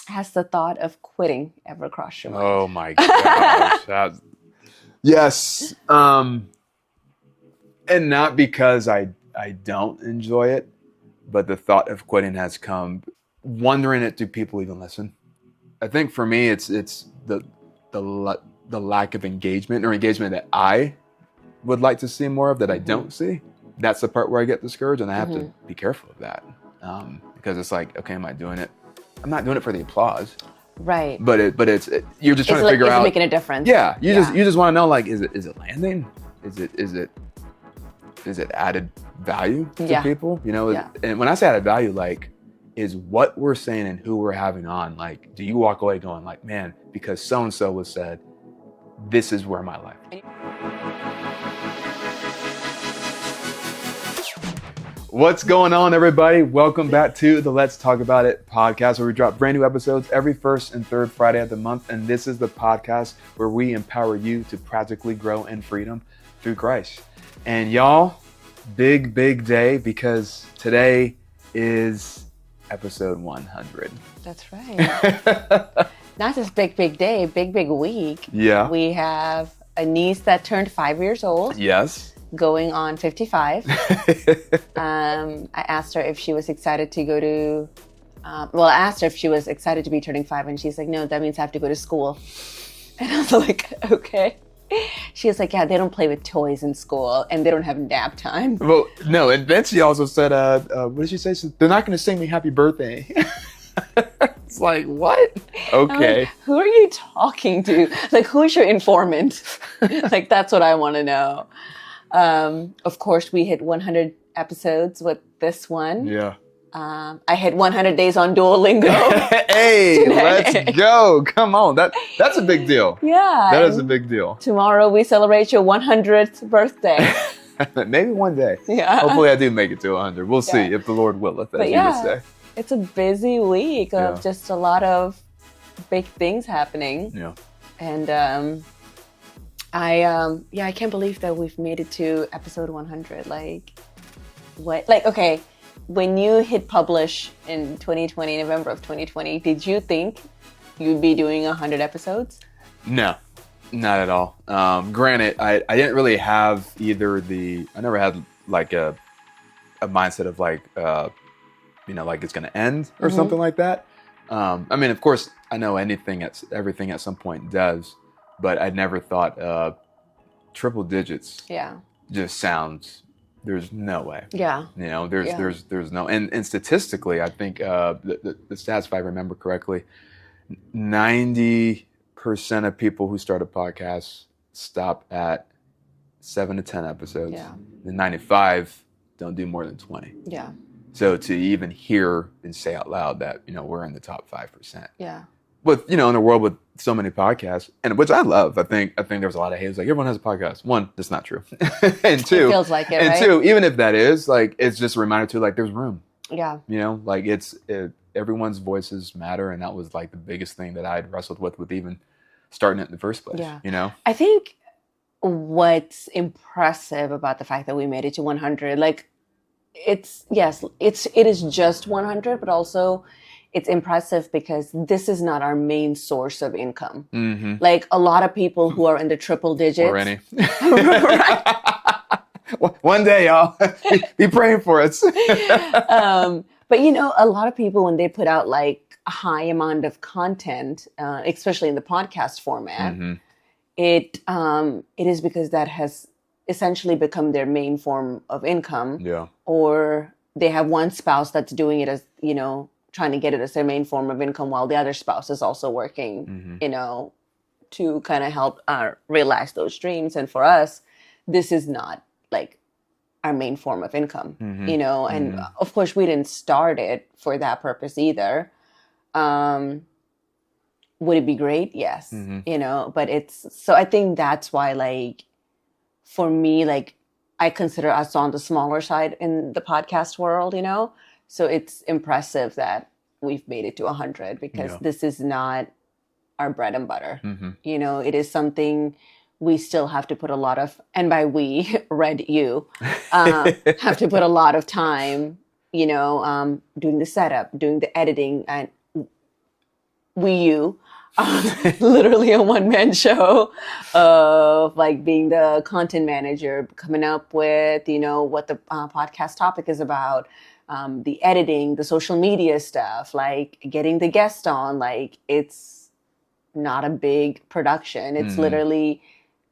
Has the thought of quitting ever crossed your mind? Oh my gosh. Yes. And not because I don't enjoy it, but the thought of quitting has come. Wondering it, do people even listen? I think for me, it's the lack of engagement or engagement that I would like to see more of that I don't see. That's the part where I get discouraged, and I have to be careful of that because it's like, okay, am I doing it? I'm not doing it for the applause, Right. but you're just trying to figure out. Is it making a difference? Yeah, you just want to know, like, is it landing? Is it added value to people? You know, and when I say added value, like, is what we're saying and who we're having on, like, do you walk away going like, man, because so-and-so was said, this is where my life is. What's going on, everybody? Welcome back to the Let's Talk About It podcast, where we drop brand new episodes every first and third Friday of the month. And this is the podcast where we empower you to practically grow in freedom through Christ. And y'all, big day, because today is episode 100. That's right. Not just big day, big week. Yeah. We have a niece that turned 5 years old. Yes. Going on 55. I asked her if she was excited to go to, I asked her if she was excited to be turning 5, and she's like, no, that means I have to go to school. And I was like, okay. She was like, yeah, they don't play with toys in school, and they don't have nap time. Well, no, and then she also said, what did she say? They're not going to sing me happy birthday. It's like, what? Okay. Like, who are you talking to? Like, who's your informant? Like, that's what I want to know. Of course, we hit 100 episodes with this one. Yeah. I hit 100 days on Duolingo. Hey, let's go. Come on. That's a big deal. Yeah. That is a big deal. Tomorrow we celebrate your 100th birthday. Maybe one day. Yeah. Hopefully I do make it to 100. We'll see if the Lord willeth, as you would say. It's a busy week of just a lot of big things happening. Yeah. And I can't believe that we've made it to episode 100. Like, what? Like, okay, when you hit publish in 2020, November of 2020, did you think you'd be doing 100 episodes? No, not at all. Granted, I didn't really have I never had like a mindset of like, like it's going to end or something like that. I mean, of course, I know everything at some point does. But I never thought triple digits. Yeah. Just sounds. There's no way. Yeah. You know, there's no, and statistically, I think the stats, if I remember correctly, 90% of people who start a podcast stop at 7 to 10 episodes. Yeah. And 95 don't do more than 20. Yeah. So to even hear and say out loud that we're in the top 5%. Yeah. With in a world with so many podcasts, and which I love. I think there's a lot of haters like everyone has a podcast. One, that's not true. And two, it feels like it. And right? two, even if that is, like, it's just a reminder to, like, there's room. Yeah. Like everyone's voices matter, and that was like the biggest thing that I had wrestled with even starting it in the first place. Yeah. I think what's impressive about the fact that we made it to 100, like, it is just 100, but also it's impressive because this is not our main source of income. Mm-hmm. Like, a lot of people who are in the triple digits. Or any. One day, y'all. Be praying for us. But, a lot of people, when they put out like a high amount of content, especially in the podcast format, it is because that has essentially become their main form of income. Yeah. Or they have one spouse that's doing it as, trying to get it as their main form of income, while the other spouse is also working, to kind of help realize those dreams. And for us, this is not like our main form of income, and of course we didn't start it for that purpose either. Would it be great? Yes. But so I think that's why, like, for me, like, I consider us on the smaller side in the podcast world, So it's impressive that we've made it to 100 because this is not our bread and butter. It is something we still have to put a lot of, and by we, you, have to put a lot of time, doing the setup, doing the editing, and you, literally a one-man show of like being the content manager, coming up with, what the podcast topic is about, the editing, the social media stuff, like getting the guest on. Like, it's not a big production. It's literally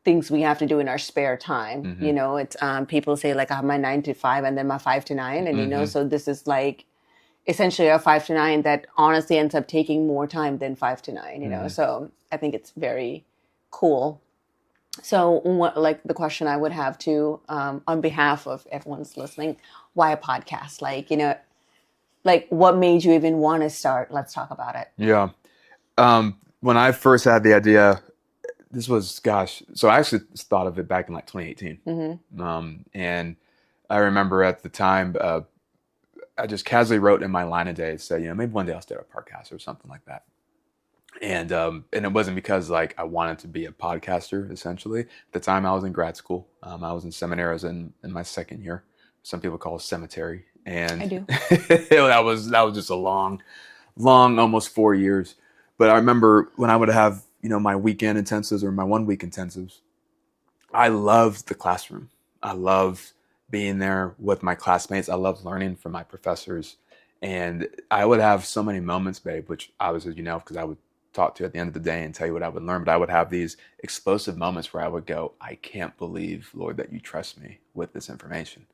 things we have to do in our spare time. It's people say like I have my 9 to 5 and then my 5 to 9, and so this is like essentially a 5 to 9 that honestly ends up taking more time than 5 to 9. So I think it's very cool. So like the question I would have too, on behalf of everyone's listening, why a podcast? Like what made you even want to start Let's Talk About It? Yeah. When I first had the idea, this was, so I actually thought of it back in like 2018. And I remember at the time, I just casually wrote in my line a day, said, maybe one day I'll start a podcast or something like that. And it wasn't because like I wanted to be a podcaster, essentially. At the time I was in grad school. I was in seminary. I was in my second year. Some people call it cemetery. And I do. that was just a long, almost 4 years. But I remember when I would have, my weekend intensives or my 1 week intensives, I loved the classroom. I loved being there with my classmates. I loved learning from my professors. And I would have so many moments, babe, which I was, because I would talk to you at the end of the day and tell you what I would learn. But I would have these explosive moments where I would go, I can't believe, Lord, that you trust me with this information.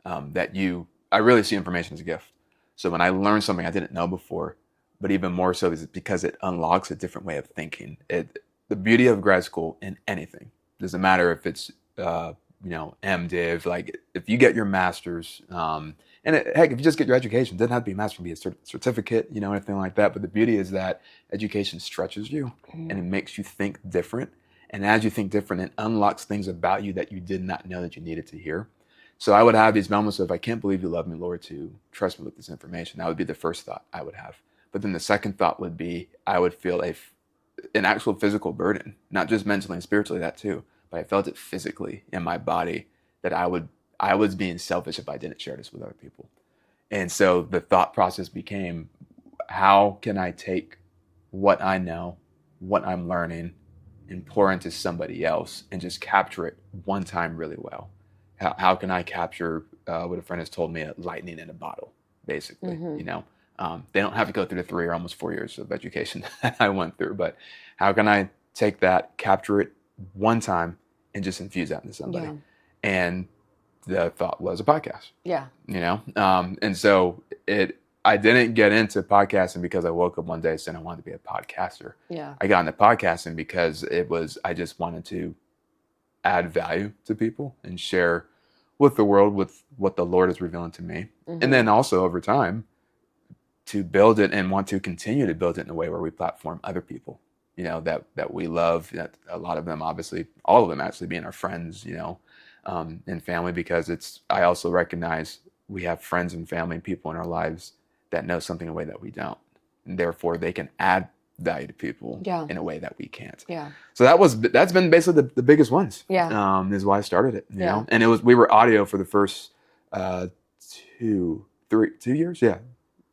I really see information as a gift. So when I learn something I didn't know before, but even more so is because it unlocks a different way of thinking. The beauty of grad school in anything, doesn't matter if it's, MDiv, like if you get your master's, heck, if you just get your education, it doesn't have to be a master's, it can be a certificate, anything like that. But the beauty is that education stretches you and it makes you think different. And as you think different, it unlocks things about you that you did not know that you needed to hear. So I would have these moments of, I can't believe you love me, Lord, to trust me with this information. That would be the first thought I would have. But then the second thought would be, I would feel an actual physical burden, not just mentally and spiritually, that too, but I felt it physically in my body that I was being selfish if I didn't share this with other people. And so the thought process became, how can I take what I know, what I'm learning, and pour into somebody else and just capture it one time really well? How can I capture what a friend has told me, lightning in a bottle, basically, They don't have to go through the 3 or almost 4 years of education that I went through, but how can I take that, capture it one time, and just infuse that into somebody? Yeah. And the thought was a podcast. Yeah. And so I didn't get into podcasting because I woke up one day saying I wanted to be a podcaster. Yeah. I got into podcasting because I just wanted to add value to people and share with the world with what the Lord is revealing to me. And then also over time to build it and want to continue to build it in a way where we platform other people, that we love, that a lot of them, obviously, all of them actually being our friends, and family, because I also recognize we have friends and family and people in our lives that know something in a way that we don't. And therefore they can add value to people in a way that we can't. Yeah. So that's been basically the biggest ones. Yeah. Is why I started it, you know? And we were audio for the first 2 years. Yeah.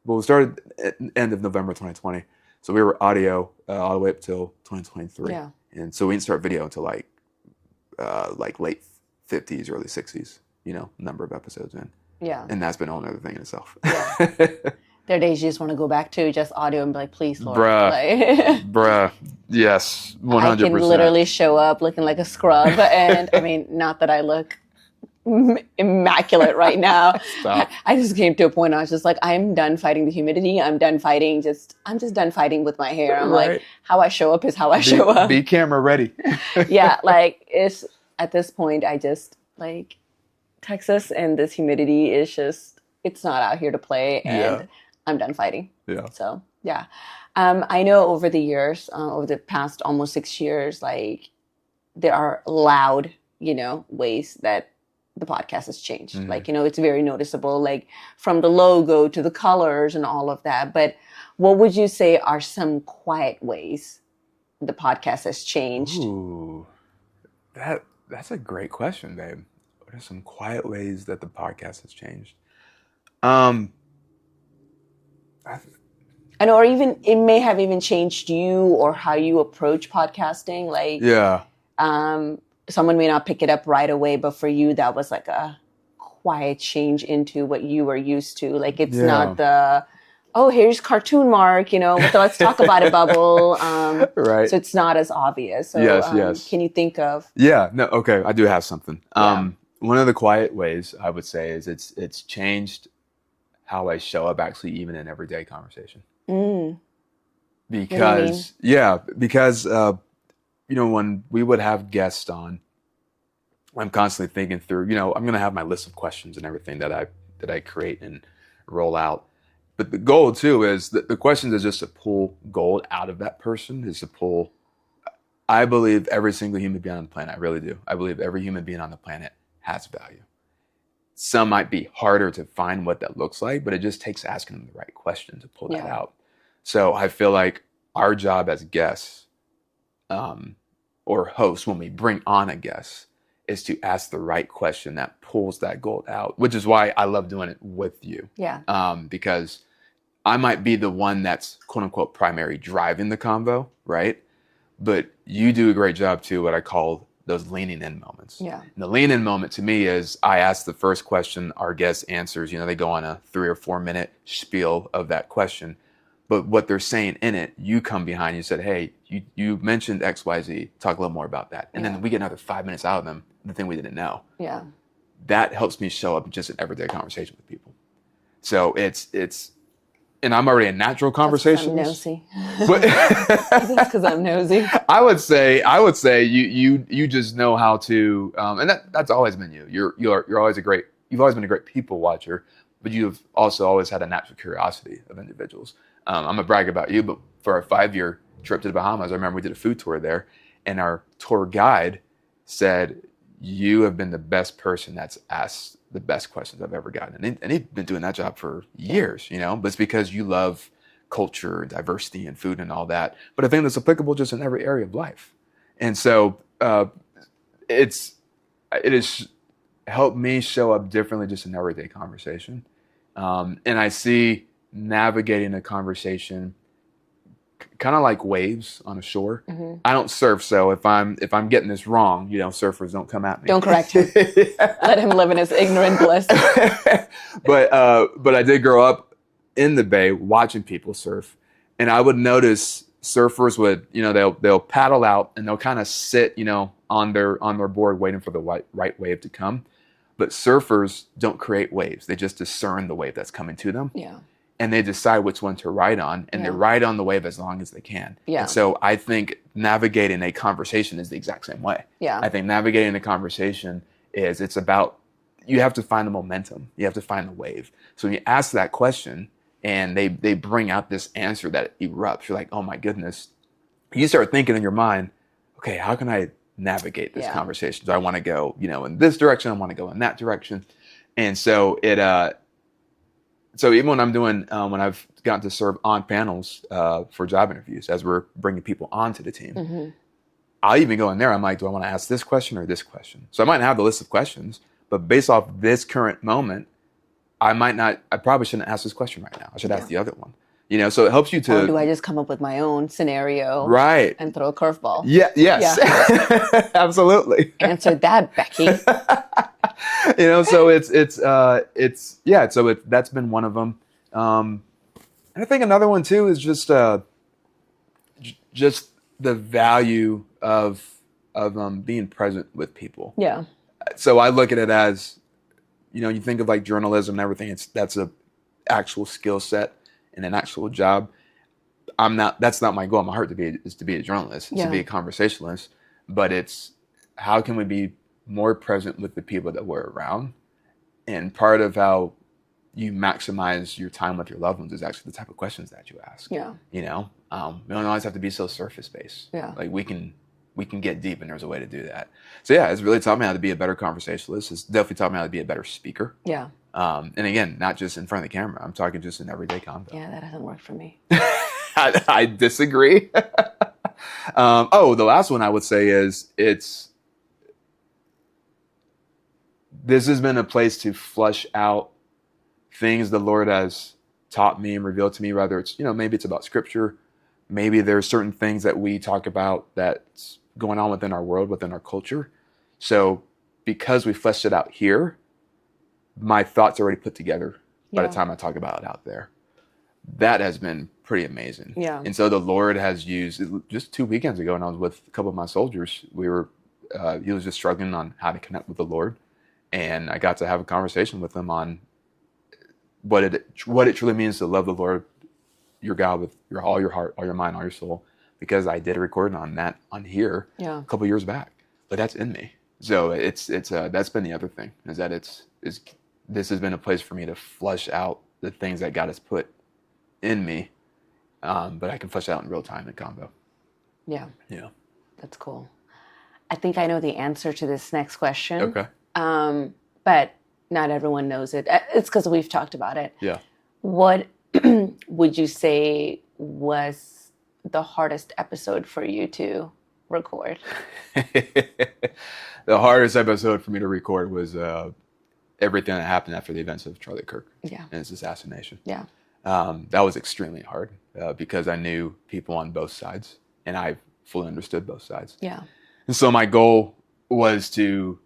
Well, we started at the end of November 2020. So we were audio all the way up till 2023. Yeah. And so we didn't start video until like late 50s, early 60s, number of episodes in. Yeah. And that's been a whole other thing in itself. Yeah. There are days you just want to go back to just audio and be like, please, Lord. Bruh. Yes, 100%. I can literally show up looking like a scrub. And I mean, not that I look immaculate right now. Stop. I just came to a point I was just like, I'm done fighting the humidity. I'm just done fighting with my hair. I'm like, how I show up is how I show up. Be camera ready. Yeah, it's at this point, I just Texas and this humidity is just, it's not out here to play, and I'm done fighting. Yeah. So yeah. I know over the years, over the past almost 6 years, there are loud, ways that the podcast has changed. Mm-hmm. It's very noticeable, from the logo to the colors and all of that. But what would you say are some quiet ways the podcast has changed? Ooh, that's a great question, babe. What are some quiet ways that the podcast has changed? And or even it may have even changed you or how you approach podcasting. Like, someone may not pick it up right away, but for you, that was like a quiet change into what you were used to. Like, it's not the, oh, here's Cartoon Mark, you know, let's talk about it bubble. Right. So it's not as obvious. So, yes. Can you think of? Yeah. No. Okay. I do have something. One of the quiet ways I would say is it's changed how I show up actually even in everyday conversation. Because you know, when we would have guests on, I'm constantly thinking through, you know, I'm going to have my list of questions and everything that I create and roll out. But the goal too is that the questions is just to pull gold out of that person, is to pull, I believe every single human being on the planet, I really do. I believe every human being on the planet has value. Some might be harder to find what that looks like, but it just takes asking them the right question to pull that out. So I feel like our job as guests, or hosts, when we bring on a guest, is to ask the right question that pulls that gold out, which is why I love doing it with you. Yeah. Because I might be the one that's quote unquote primary driving the convo, right? But you do a great job too, what I call those leaning in moments. Yeah. And the lean in moment to me is I ask the first question, our guest answers, you know, they go on a 3 or 4 minute spiel of that question. But what they're saying in it, you come behind, you said, hey, you mentioned XYZ, talk a little more about that. And then we get another 5 minutes out of them, the thing we didn't know. Yeah. That helps me show up just in everyday conversation with people. So it's, and I'm already a natural conversationalist. I'm nosy. That's because I'm nosy. I would say you just know how to, and that's always been you. You're always you've always been a great people watcher, but you've also always had a natural curiosity of individuals. I'm gonna brag about you, but for our 5-year trip to the Bahamas, I remember we did a food tour there, and our tour guide said, you have been the best person that's asked the best questions I've ever gotten. And he'd been doing that job for years, you know, but it's because you love culture, diversity, and food and all that. But I think that's applicable just in every area of life. And so it has helped me show up differently just in everyday conversation. And I see navigating a conversation kind of like waves on a shore. Mm-hmm. I don't surf, so if I'm getting this wrong, you know, surfers don't come at me. Don't correct him. Let him live in his ignorant bliss. But I did grow up in the Bay watching people surf, and I would notice surfers would, you know, they'll paddle out and they'll kind of sit, you know, on their board waiting for the right wave to come. But surfers don't create waves; they just discern the wave that's coming to them. Yeah. And they decide which one to ride on, and they ride on the wave as long as they can. Yeah. And so I think navigating a conversation is the exact same way. Yeah. I think navigating a conversation it's about, you have to find the momentum. You have to find the wave. So when you ask that question and they bring out this answer that erupts, you're like, oh my goodness. You start thinking in your mind, okay, how can I navigate this conversation? Do I want to go, you know, in this direction? I want to go in that direction. And so so even when I'm doing, when I've gotten to serve on panels for job interviews, as we're bringing people onto the team, mm-hmm. I'll even go in there. I'm like, do I want to ask this question or this question? So I might have the list of questions, but based off this current moment, I probably shouldn't ask this question right now. I should ask the other one. You know, so it helps you to. Or do I just come up with my own scenario, right, and throw a curveball? Yeah. Yes. Yeah. Absolutely. Answer that, Becky. You know, so so that's been one of them. And I think another one too is just the value of being present with people. Yeah. So I look at it as, you know, you think of like journalism and everything. That's a actual skill set and an actual job. That's not my goal. My heart is to be a journalist, to be a conversationalist. But it's how can we be more present with the people that we're around? And part of how you maximize your time with your loved ones is actually the type of questions that you ask. Yeah. You know, we don't always have to be so surface based. Yeah. Like we can get deep, and there's a way to do that. So yeah, it's really taught me how to be a better conversationalist. It's definitely taught me how to be a better speaker. Yeah. And again, not just in front of the camera. I'm talking just in everyday convo. Yeah, that hasn't worked for me. I disagree. The last one I would say is this has been a place to flush out things the Lord has taught me and revealed to me, whether it's, maybe it's about scripture, maybe there's certain things that we talk about that's going on within our world, within our culture. So because we fleshed it out here, my thoughts are already put together by the time I talk about it out there. That has been pretty amazing. Yeah. And so the Lord has used, just 2 weekends ago when I was with a couple of my soldiers, he was just struggling on how to connect with the Lord. And I got to have a conversation with him on what it truly means to love the Lord, your God, with all your heart, all your mind, all your soul. Because I did a recording on that on here a couple of years back, but that's in me. So it's that's been the other thing, is that this has been a place for me to flush out the things that God has put in me, but I can flush out in real time in combo. Yeah. Yeah. That's cool. I think I know the answer to this next question. Okay. But not everyone knows it. It's because we've talked about it. Yeah. What would you say was the hardest episode for you to record? The hardest episode for me to record was everything that happened after the events of Charlie Kirk and his assassination. Yeah. That was extremely hard because I knew people on both sides, and I fully understood both sides. Yeah. And so my goal was to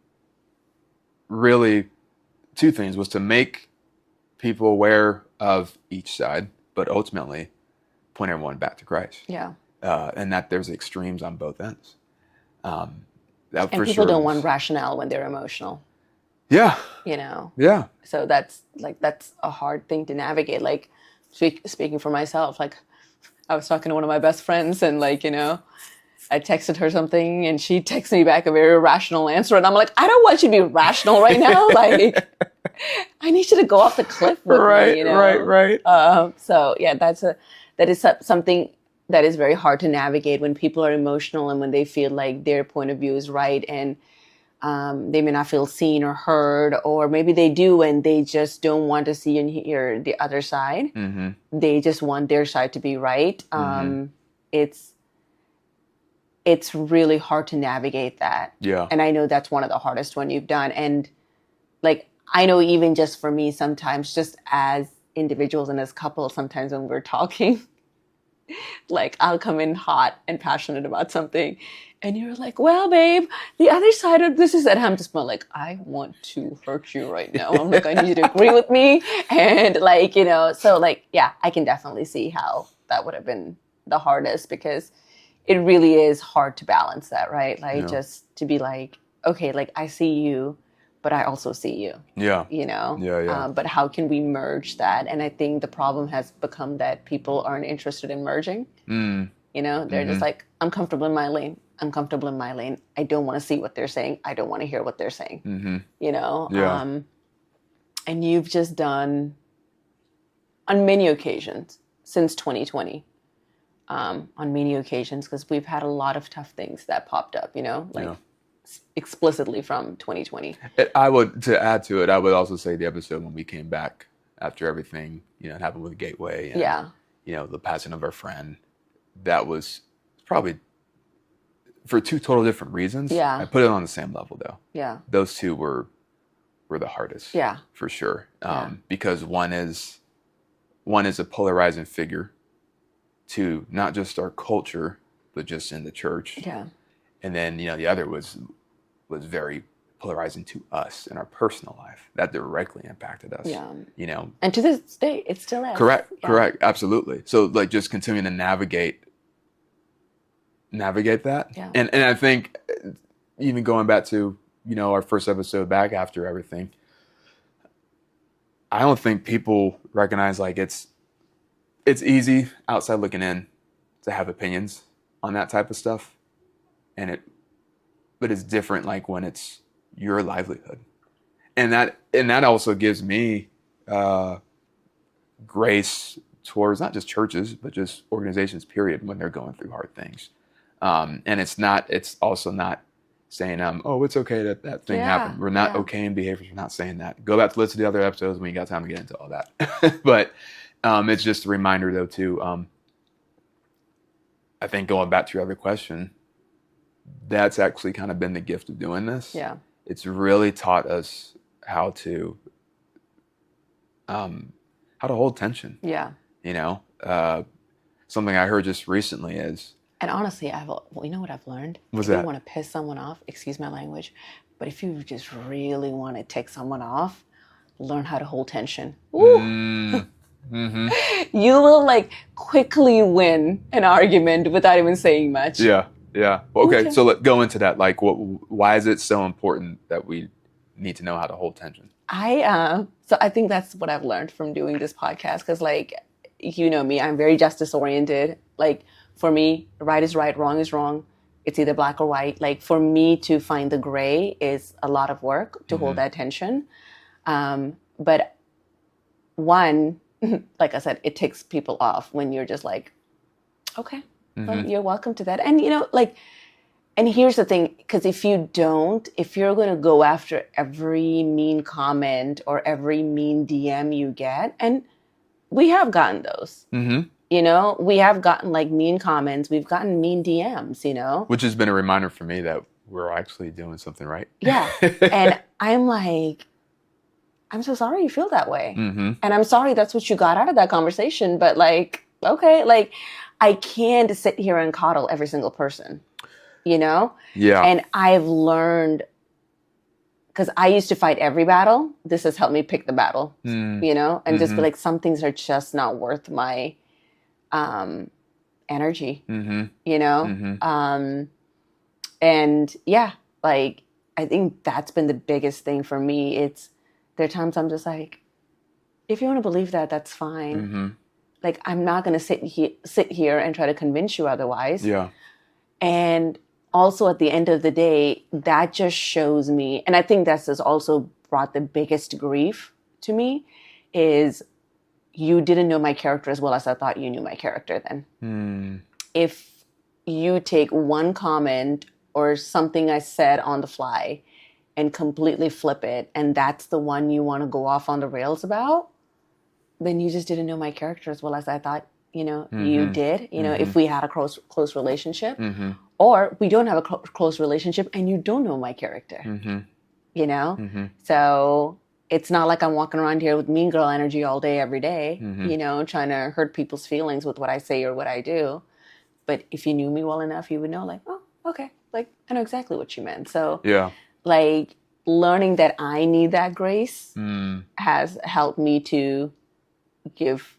really, two things, was to make people aware of each side, but ultimately point everyone back to Christ. Yeah. And that there's extremes on both ends. And people don't want rationale when they're emotional. Yeah. Yeah. So that's a hard thing to navigate. Like, speaking for myself, like, I was talking to one of my best friends, and I texted her something, and she texted me back a very rational answer, and I'm like, I don't want you to be rational right now. Like, I need you to go off the cliff with me. Right. So yeah, that is something that is very hard to navigate when people are emotional and when they feel like their point of view is right, and they may not feel seen or heard, or maybe they do and they just don't want to see and hear the other side. Mm-hmm. They just want their side to be right. It's really hard to navigate that. Yeah. And I know that's one of the hardest one you've done. And I know even just for me, sometimes just as individuals and as couples, sometimes when we're talking, I'll come in hot and passionate about something, and you're like, well, babe, the other side of this is that I'm just more like, I want to hurt you right now. I'm like, I need you to agree with me. And yeah, I can definitely see how that would have been the hardest, because it really is hard to balance that, right? Just to be like, okay, I see you, but I also see you. Yeah. Yeah. But how can we merge that? And I think the problem has become that people aren't interested in merging. They're just like, I'm comfortable in my lane. I'm comfortable in my lane. I don't want to see what they're saying. I don't want to hear what they're saying. Mm-hmm. Yeah. And you've just done, on many occasions since 2020, on many occasions, because we've had a lot of tough things that popped up, explicitly from 2020. To add to it, I would also say the episode when we came back after everything, happened with Gateway and, the passing of our friend, that was probably for two total different reasons. Yeah. I put it on the same level though. Yeah. Those two were the hardest. Yeah. For sure. Because one is a polarizing figure to not just our culture, but just in the church. Yeah. And then, the other was very polarizing to us in our personal life. That directly impacted us. Yeah. And to this day, it still is. Correct. Absolutely. So just continuing to navigate that. Yeah. And I think even going back to, our first episode back after everything, I don't think people recognize it's easy outside looking in to have opinions on that type of stuff. But it's different when it's your livelihood. And that also gives me grace towards not just churches, but just organizations, period, when they're going through hard things. And it's also not saying, it's okay that thing happened. We're not okay in behaviors. We're not saying that. Go back to listen to the other episodes when you got time to get into all that. But it's just a reminder though too. I think going back to your other question, that's actually kind of been the gift of doing this. Yeah. It's really taught us how to how to hold tension. Yeah. You know, something I heard just recently is. And honestly, you know what I've learned? What's if that? You want to piss someone off, excuse my language, but if you just really want to tick someone off, learn how to hold tension. Mm-hmm. You will like quickly win an argument without even saying much. Yeah. Well, okay. So let's go into that. Like, why is it so important that we need to know how to hold tension? So I think that's what I've learned from doing this podcast. Cause like, you know me, I'm very justice oriented. Like for me, right is right, wrong is wrong. It's either black or white. Like for me to find the gray is a lot of work to hold that tension. But one, like I said, it ticks people off when you're just like, okay, well, you're welcome to that. And, you know, like, and here's the thing, because if you're going to go after every mean comment or every mean DM you get, and we have gotten those, you know, we have gotten like mean comments, we've gotten mean DMs, you know. Which has been a reminder for me that we're actually doing something right. Yeah. And I'm like, I'm so sorry you feel that way. And I'm sorry that's what you got out of that conversation. But like, okay, like I can't sit here and coddle every single person, you know? Yeah. And I've learned, because I used to fight every battle. This has helped me pick the battle, you know? And just be like, some things are just not worth my energy, you know? And yeah, like, I think that's been the biggest thing for me. There are times I'm just like, if you want to believe that, that's fine. Like, I'm not going to sit here and try to convince you otherwise. Yeah. And also at the end of the day, that just shows me, and I think that's just also brought the biggest grief to me, is you didn't know my character as well as I thought you knew my character then. If you take one comment or something I said on the fly and completely flip it, and that's the one you want to go off on the rails about, then you just didn't know my character as well as I thought, you know, you did. You know, if we had a close relationship, or we don't have a close relationship and you don't know my character, you know? So it's not like I'm walking around here with mean girl energy all day, every day, you know, trying to hurt people's feelings with what I say or what I do. But if you knew me well enough, you would know, like, oh, okay, like, I know exactly what you meant. So, yeah. Like, learning that I need that grace has helped me to give.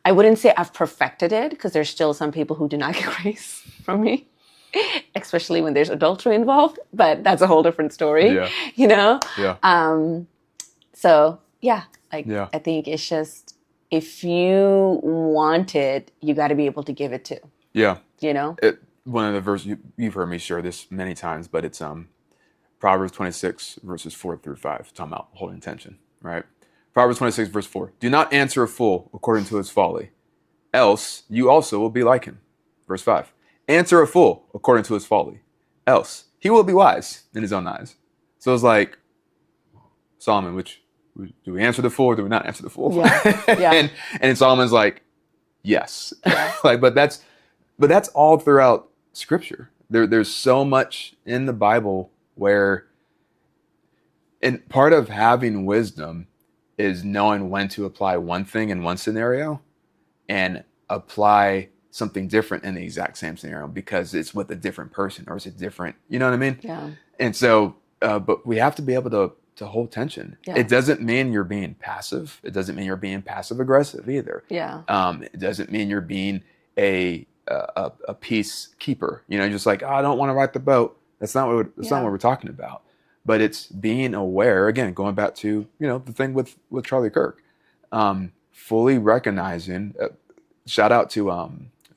I wouldn't say I've perfected it, because there's still some people who do not get grace from me, especially when there's adultery involved. But that's a whole different story, you know? Yeah. So, yeah, like, I think it's just, if you want it, you got to be able to give it too. Yeah. You know? One of the verses, you've heard me share this many times, but it's Proverbs 26, verses 4 through 5, talking about holding tension, right? Proverbs 26, verse 4. Do not answer a fool according to his folly, else you also will be like him. Verse 5. Answer a fool according to his folly, else he will be wise in his own eyes. So it's like, Solomon, do we answer the fool or do we not answer the fool? Yeah. And Solomon's like, yes. Like, but that's all throughout Scripture. There's so much in the Bible where, and part of having wisdom is knowing when to apply one thing in one scenario and apply something different in the exact same scenario, because it's with a different person or it's a different, you know what I mean? Yeah. And so, but we have to be able to hold tension. Yeah. It doesn't mean you're being passive. It doesn't mean you're being passive aggressive either. Yeah. It doesn't mean you're being a peacekeeper. You know, just like, oh, I don't want to rock the boat. That's not what we're talking about. But it's being aware, again, going back to, you know, the thing with Charlie Kirk, fully recognizing, shout out to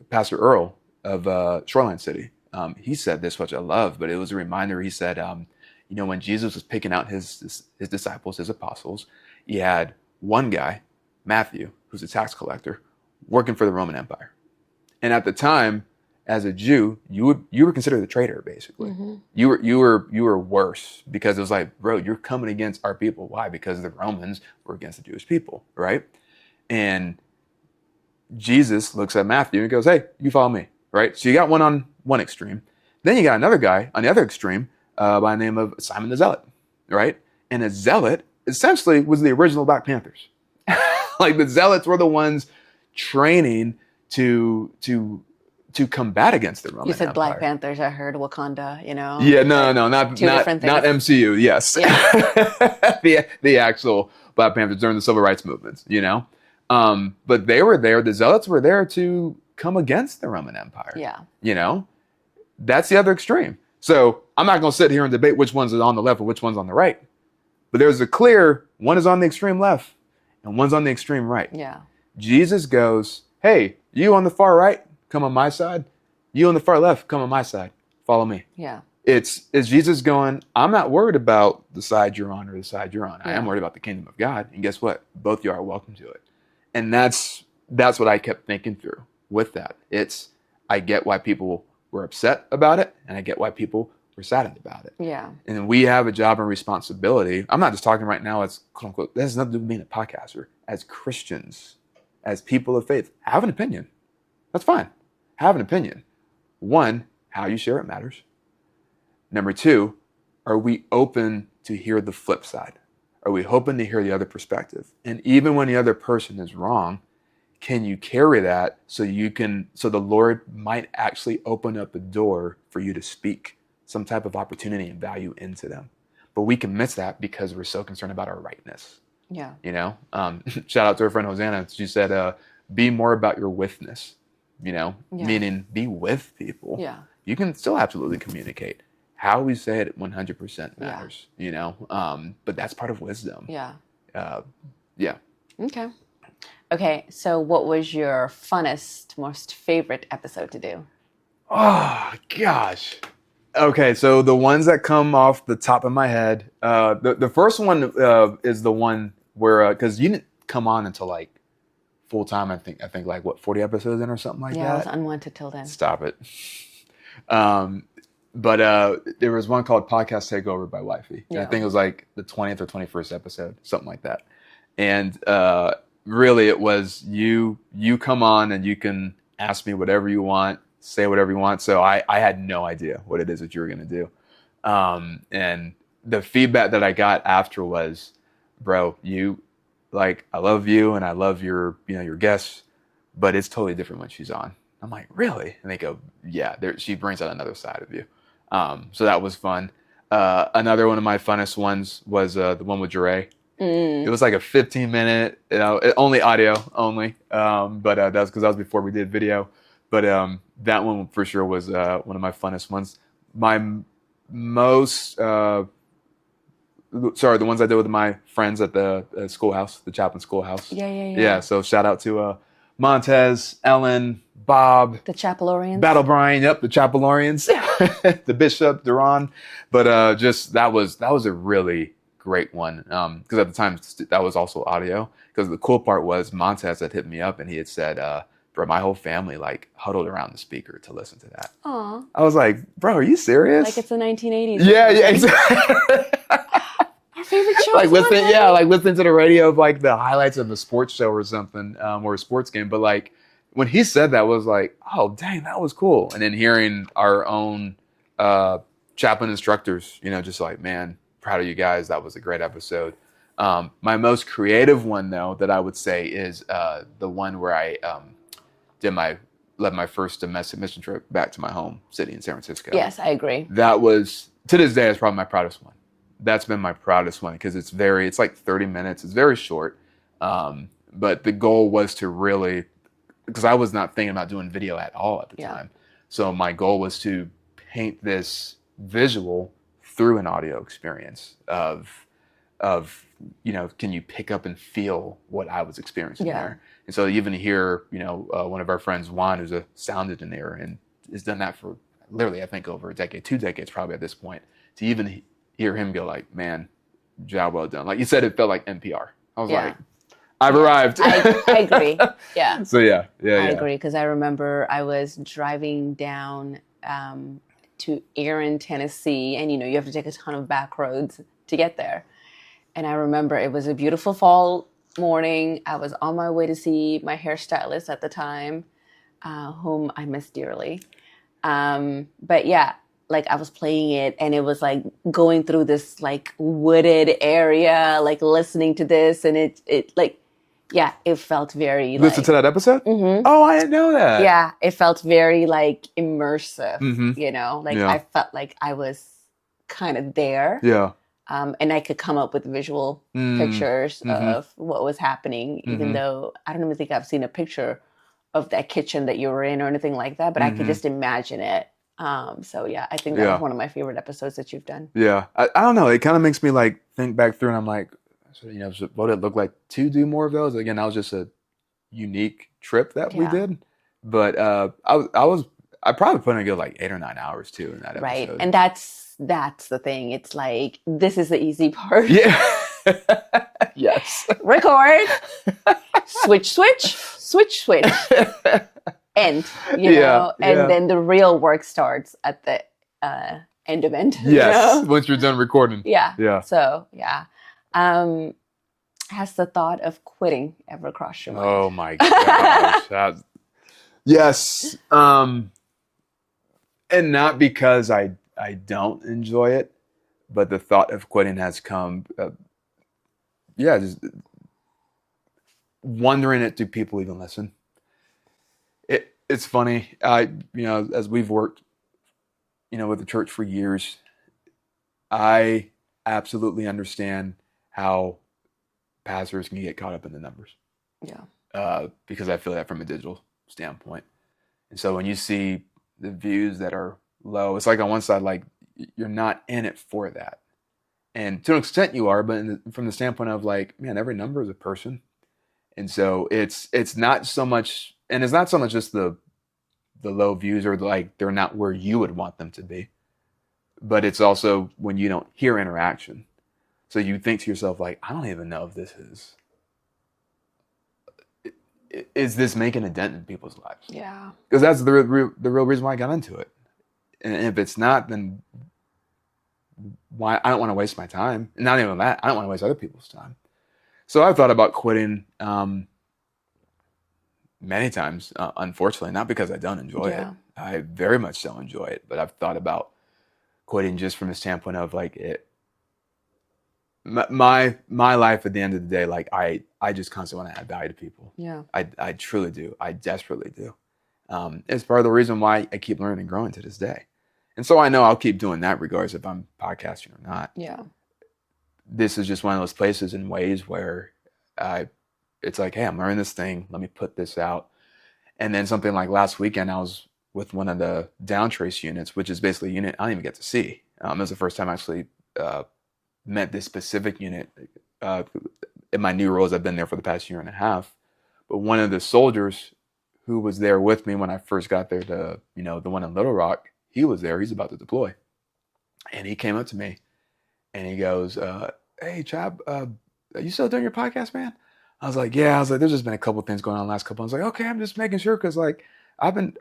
Pastor Earl of Shoreline City. He said this, which I love, but it was a reminder. He said, you know, when Jesus was picking out his disciples, his apostles, he had one guy, Matthew, who's a tax collector, working for the Roman Empire. And at the time, as a Jew, you were considered a traitor, basically. You were worse, because it was like, bro, you're coming against our people. Why? Because the Romans were against the Jewish people, right? And Jesus looks at Matthew and goes, hey, you follow me, right? So you got one on one extreme. Then you got another guy on the other extreme by the name of Simon the Zealot, right? And a zealot essentially was the original Black Panthers. Like the zealots were the ones training to combat against the Roman You said Empire. Black Panthers. I heard Wakanda. Yeah, no, not MCU. Yes, yeah. the actual Black Panthers during the civil rights movements. But they were there. The zealots were there to come against the Roman Empire. Yeah. That's the other extreme. So I'm not going to sit here and debate which one's on the left or which one's on the right. But there's a clear one is on the extreme left and one's on the extreme right. Yeah. Jesus goes, hey, you on the far right, come on my side. You on the far left, come on my side. Follow me. Yeah. It's Jesus going, I'm not worried about the side you're on or the side you're on. I am worried about the kingdom of God. And guess what? Both you are welcome to it. And that's what I kept thinking through with that. I get why people were upset about it, and I get why people were saddened about it. Yeah. And we have a job and responsibility. I'm not just talking right now as quote unquote, that has nothing to do with being a podcaster. As Christians, as people of faith, have an opinion. That's fine. Have an opinion. One, how you share it matters. Number two, are we open to hear the flip side? Are we hoping to hear the other perspective? And even when the other person is wrong, can you carry that so the Lord might actually open up a door for you to speak some type of opportunity and value into them? But we can miss that because we're so concerned about our rightness. Yeah. Shout out to our friend Hosanna. She said, be more about your withness, meaning be with people. Yeah. You can still absolutely communicate. How we say it 100% matters, but that's part of wisdom. Yeah. Yeah. Okay, so what was your funnest, most favorite episode to do? Oh, gosh. Okay, so the ones that come off the top of my head, the first one is the one where, because you didn't come on until like full time, I think like what, 40 episodes in or something like that? Yeah, I was unwanted till then. Stop it. But there was one called Podcast Takeover by Wifey. Yeah. I think it was like the 20th or 21st episode, something like that. And really it was you come on and you can ask me whatever you want, say whatever you want. So I had no idea what it is that you were going to do. And the feedback that I got after was, bro, I love you and I love your guests, but it's totally different when she's on. I'm like, really? And they go, yeah, she brings out another side of you. So that was fun. Another one of my funnest ones was the one with Jure. It was like a 15-minute, only audio only. But that's because that was before we did video. But that one for sure was one of my funnest ones. My most, the ones I did with my friends at the schoolhouse, the Chaplain Schoolhouse. Yeah. So shout out to Montez, Ellen, Bob. The Chapelorians. Battle Brian, yep, the Chapelorians. The Bishop, Duran. But that was a really great one. Because at the time, that was also audio. Because the cool part was Montez had hit me up and he had said, bro, my whole family huddled around the speaker to listen to that. Aw. I was like, bro, are you serious? Like it's the 1980s. Yeah, exactly. Our favorite show. Listening to the radio of the highlights of a sports show or something, or a sports game. But when he said that, was like, oh dang, that was cool. And then hearing our own chaplain instructors, just man, proud of you guys. That was a great episode. My most creative one though, that I would say is the one where I led my first domestic mission trip back to my home city in San Francisco. Yes, I agree. That was, to this day, is probably my proudest one. That's been my proudest one because it's like 30 minutes. It's very short. But the goal was to really, because I was not thinking about doing video at all at the time. So my goal was to paint this visual through an audio experience of can you pick up and feel what I was experiencing there? And so even hear, one of our friends, Juan, who's a sound engineer and has done that for literally, I think, over a decade, 2 decades probably at this point, to even hear him go man, job well done. Like you said, it felt like NPR. I was like, I've arrived. I agree. Yeah. So I agree because I remember I was driving down to Erin, Tennessee, and you have to take a ton of back roads to get there. And I remember it was a beautiful fall morning. I was on my way to see my hairstylist at the time, whom I miss dearly. But yeah, I was playing it and it was going through this wooded area, listening to this, and it Yeah, it felt very Listen to that episode? Mm-hmm. Oh, I didn't know that. Yeah, it felt very like immersive, Mm-hmm. you know, like Yeah. I felt like I was kind of there. Yeah. And I could come up with visual pictures of what was happening, even though I don't even think I've seen a picture of that kitchen that you were in or anything like that, but I could just imagine it. So yeah, I think that was one of my favorite episodes that you've done. Yeah. I don't know. It kind of makes me like think back through and I'm like, so, you know, what did it look like to do more of those? Again, that was just a unique trip that we did. But I probably put in a good like 8 or 9 hours too in that episode. Right. And that's the thing. It's like, this is the easy part. Yeah. Yes. Record. Switch. End. You know? And then the real work starts at the end of end. Yes. You know? Once you're done recording. Yeah. Yeah. So yeah. Has the thought of quitting ever crossed your mind? Oh my gosh. Yes. And not because I don't enjoy it, but the thought of quitting has come, just wondering it, do people even listen? It's funny. As we've worked, with the church for years, I absolutely understand how pastors can get caught up in the numbers. Yeah. Because I feel that from a digital standpoint. And so when you see the views that are low, it's like on one side, like you're not in it for that. And to an extent you are, but from the standpoint of like, man, every number is a person. And so it's not so much, and it's not so much just the low views or like they're not where you would want them to be, but it's also when you don't hear interaction. So you think to yourself like, I don't even know if this is this making a dent in people's lives? Yeah. Because that's the real reason why I got into it. And if it's not, then why? I don't want to waste my time. And not even that, I don't want to waste other people's time. So I've thought about quitting many times, unfortunately, not because I don't enjoy it. I very much so enjoy it, but I've thought about quitting just from the standpoint of like it. My life at the end of the day, like I just constantly want to add value to people. Yeah. I truly do. I desperately do. It's part of the reason why I keep learning and growing to this day. And so I know I'll keep doing that regardless if I'm podcasting or not. Yeah. This is just one of those places and ways where it's like, hey, I'm learning this thing. Let me put this out. And then something like last weekend, I was with one of the downtrace units, which is basically a unit I don't even get to see. It was the first time I actually met this specific unit in my new roles. I've been there for the past year and a half. But one of the soldiers who was there with me when I first got there to, the one in Little Rock, he was there. He's about to deploy. And he came up to me and he goes, hey, Chab, are you still doing your podcast, man? I was like, yeah. I was like, there's just been a couple of things going on the last couple. I was like, okay, I'm just making sure because like I've been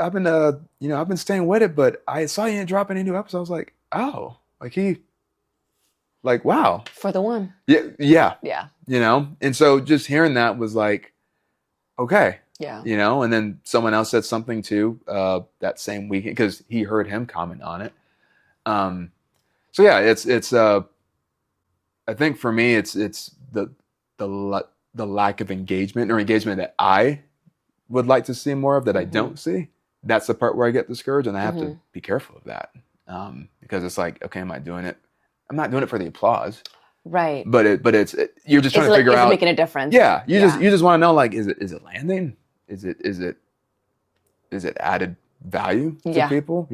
staying with it, but I saw you didn't drop any new episodes. I was like, oh, wow. For the one. Yeah. Yeah. And so just hearing that was like, okay. Yeah. And then someone else said something too that same weekend because he heard him comment on it. So yeah, it's I think for me it's the lack of engagement or engagement that I would like to see more of that I don't see. That's the part where I get discouraged, and I have to be careful of that because it's like, okay, am I doing it? I'm not doing it for the applause, right? But you're just trying to figure out, is it making a difference? Yeah, you just want to know, like, is it landing? Is it added value to people?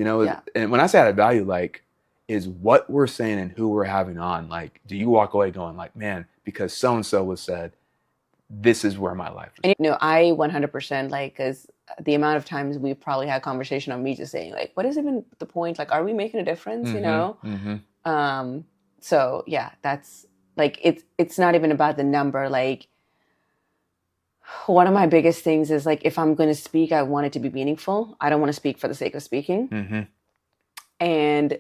And when I say added value, like, is what we're saying and who we're having on, like, do you walk away going like, man, because so and so was said, this is where my life is. And, I 100% like, because the amount of times we've probably had conversation on me just saying like, what is even the point? Like, are we making a difference? So yeah, that's like, it's not even about the number. Like, one of my biggest things is like, if I'm going to speak, I want it to be meaningful. I don't want to speak for the sake of speaking. And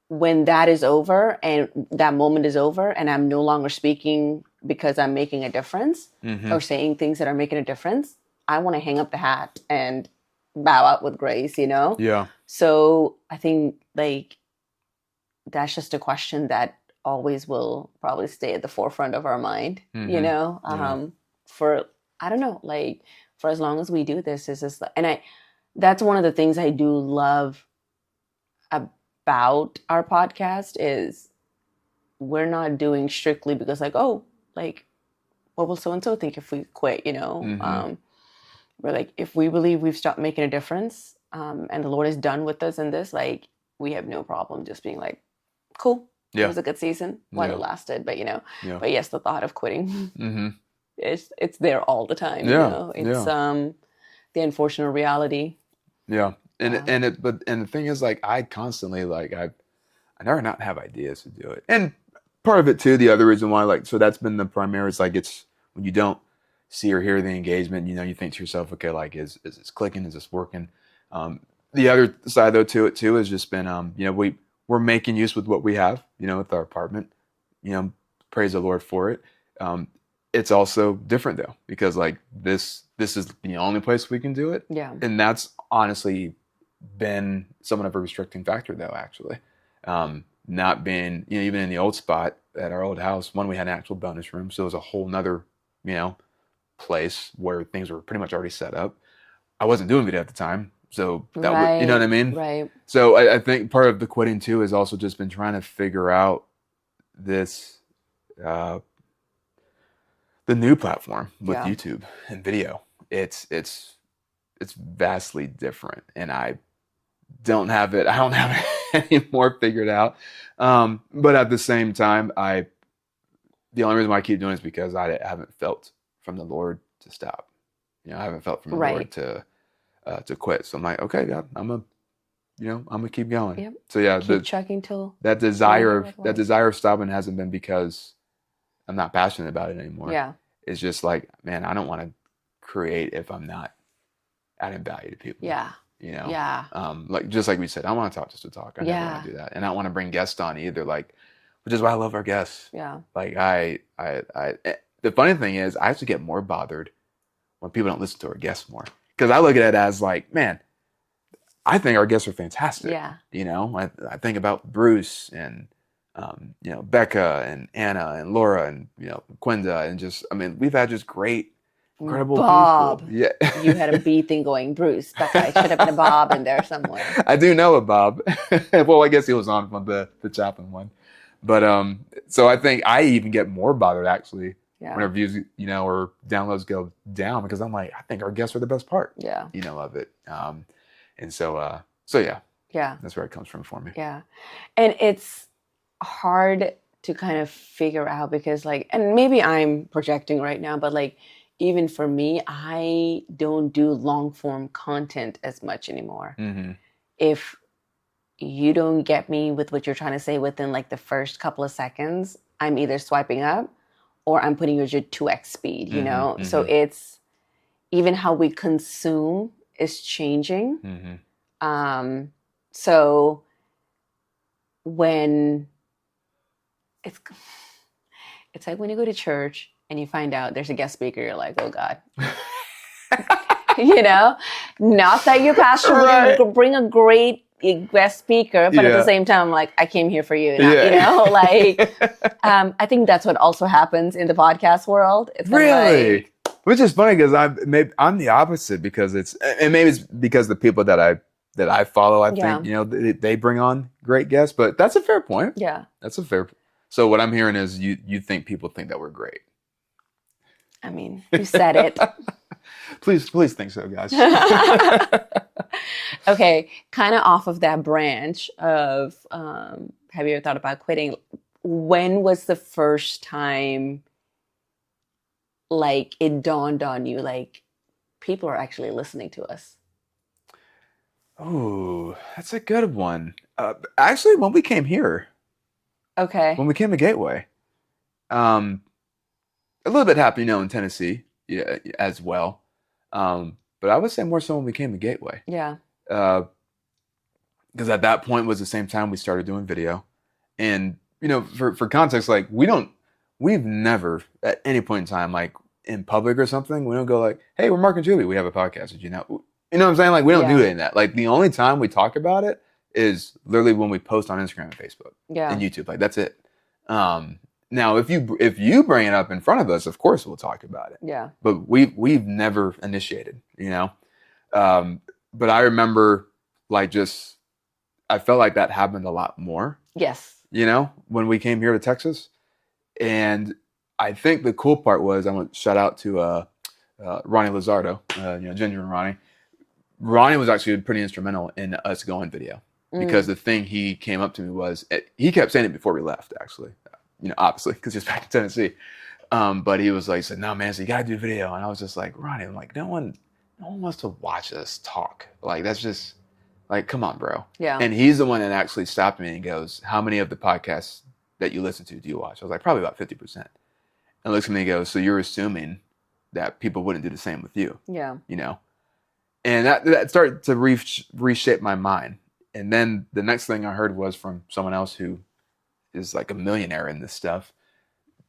when that is over and that moment is over and I'm no longer speaking because I'm making a difference or saying things that are making a difference, I want to hang up the hat and bow out with grace, Yeah. So I think like that's just a question that always will probably stay at the forefront of our mind, for I don't know, like for as long as we do this, is just, and that's one of the things I do love about our podcast is we're not doing strictly because like, oh, like, what will so-and-so think if we quit, you know? Mm-hmm. We're like, if we believe we've stopped making a difference, and the Lord is done with us in this, like, we have no problem just being like, cool. Yeah. It was a good season while it lasted, but you know, but yes, the thought of quitting, it's there all the time. You know? It's the unfortunate reality. Yeah, and the thing is, like, I constantly like I never not have ideas to do it, and part of it too. The other reason why, like, so that's been the primary. It's like it's when you don't see or hear the engagement, you know, you think to yourself, okay, like, is this clicking? Is this working? The other side though to it too has just been, you know, we're making use with what we have, you know, with our apartment, you know, praise the Lord for it. It's also different though, because like this is the only place we can do it. Yeah. And that's honestly been somewhat of a restricting factor though, actually. Not being, you know, even in the old spot at our old house, one, we had an actual bonus room. So it was a whole nother, you know, place where things were pretty much already set up. I wasn't doing video at the time. So that would, you know what I mean? Right. So I think part of the quitting too has also just been trying to figure out this, the new platform with YouTube and video. It's vastly different, and I don't have it anymore figured out. But at the same time, the only reason why I keep doing it is because I haven't felt from the Lord to stop. You know, I haven't felt from the Lord to quit. So I'm like, okay, God, I'm gonna keep going. Yep. So yeah, keep chugging till that desire of stopping hasn't been because I'm not passionate about it anymore. Yeah. It's just like, man, I don't want to create if I'm not adding value to people. Yeah. You know? Yeah. Like, just like we said, I want to talk just to talk. I never want to do that. And I don't want to bring guests on either. Like, which is why I love our guests. Yeah. Like the funny thing is I actually get more bothered when people don't listen to our guests more. Because I look at it as like, man, I think our guests are fantastic. Yeah. You know, I think about Bruce and, you know, Becca and Anna and Laura and, you know, Quinda and just, I mean, we've had just great, incredible Bob. people. Yeah. You had a B thing going, Bruce. Becca, I should have been a Bob in there somewhere. I do know a Bob. Well, I guess he was on the Chaplin one. But so I think I even get more bothered actually whenever views, you know, or downloads go down, because I'm like, I think our guests are the best part. Yeah. You know, of it. And so yeah. Yeah. That's where it comes from for me. Yeah. And it's hard to kind of figure out because like, and maybe I'm projecting right now, but like, even for me, I don't do long form content as much anymore. Mm-hmm. If you don't get me with what you're trying to say within like the first couple of seconds, I'm either swiping up or I'm putting yours at 2x speed, you know? Mm-hmm. So it's even how we consume is changing. Mm-hmm. So when it's like when you go to church and you find out there's a guest speaker, you're like, oh God. You know? Not that your pastor would bring a great guest speaker, but at the same time, like, I came here for you. Not, you know? Like, I think that's what also happens in the podcast world. It's really? Like, which is funny because I'm the opposite, because maybe it's because the people that I follow, I think, you know, they bring on great guests, but that's a fair point. Yeah. That's a fair. So what I'm hearing is you think people think that we're great. I mean, you said it. Please think so, guys. Okay, kind of off of that branch of, have you ever thought about quitting? When was the first time, like, it dawned on you, like, people are actually listening to us? Oh, that's a good one. Actually, when we came here. Okay. When we came to Gateway. A little bit happened, you know, in Tennessee, as well. But I would say more so when we came to Gateway. Yeah. Because at that point was the same time we started doing video. And, you know, for context, like, we've never at any point in time, like in public or something, we don't go like, hey, we're Mark and Julie, we have a podcast. Did you know? You know what I'm saying? Like, we don't do any of that. Like, the only time we talk about it is literally when we post on Instagram and Facebook and YouTube. Like, that's it. Now, if you bring it up in front of us, of course we'll talk about it. Yeah. But we've never initiated, But I remember I felt like that happened a lot more. Yes. When we came here to Texas. And I think the cool part was, I want to shout out to Ronnie Lizardo, Ginger and Ronnie. Ronnie was actually pretty instrumental in us going video, because the thing he came up to me was, he kept saying it before we left, actually, obviously, because he's back in Tennessee. But he was like, said, no, man, so you got to do video. And I was just like, Ronnie, I'm like, no one wants to watch us talk. Like, that's just like, come on, bro. Yeah. And he's the one that actually stopped me and goes, how many of the podcasts that you listen to do you watch? I was like, probably about 50%. And looks at me and goes, so you're assuming that people wouldn't do the same with you. Yeah. And that started to reshape my mind. And then the next thing I heard was from someone else who is like a millionaire in this stuff.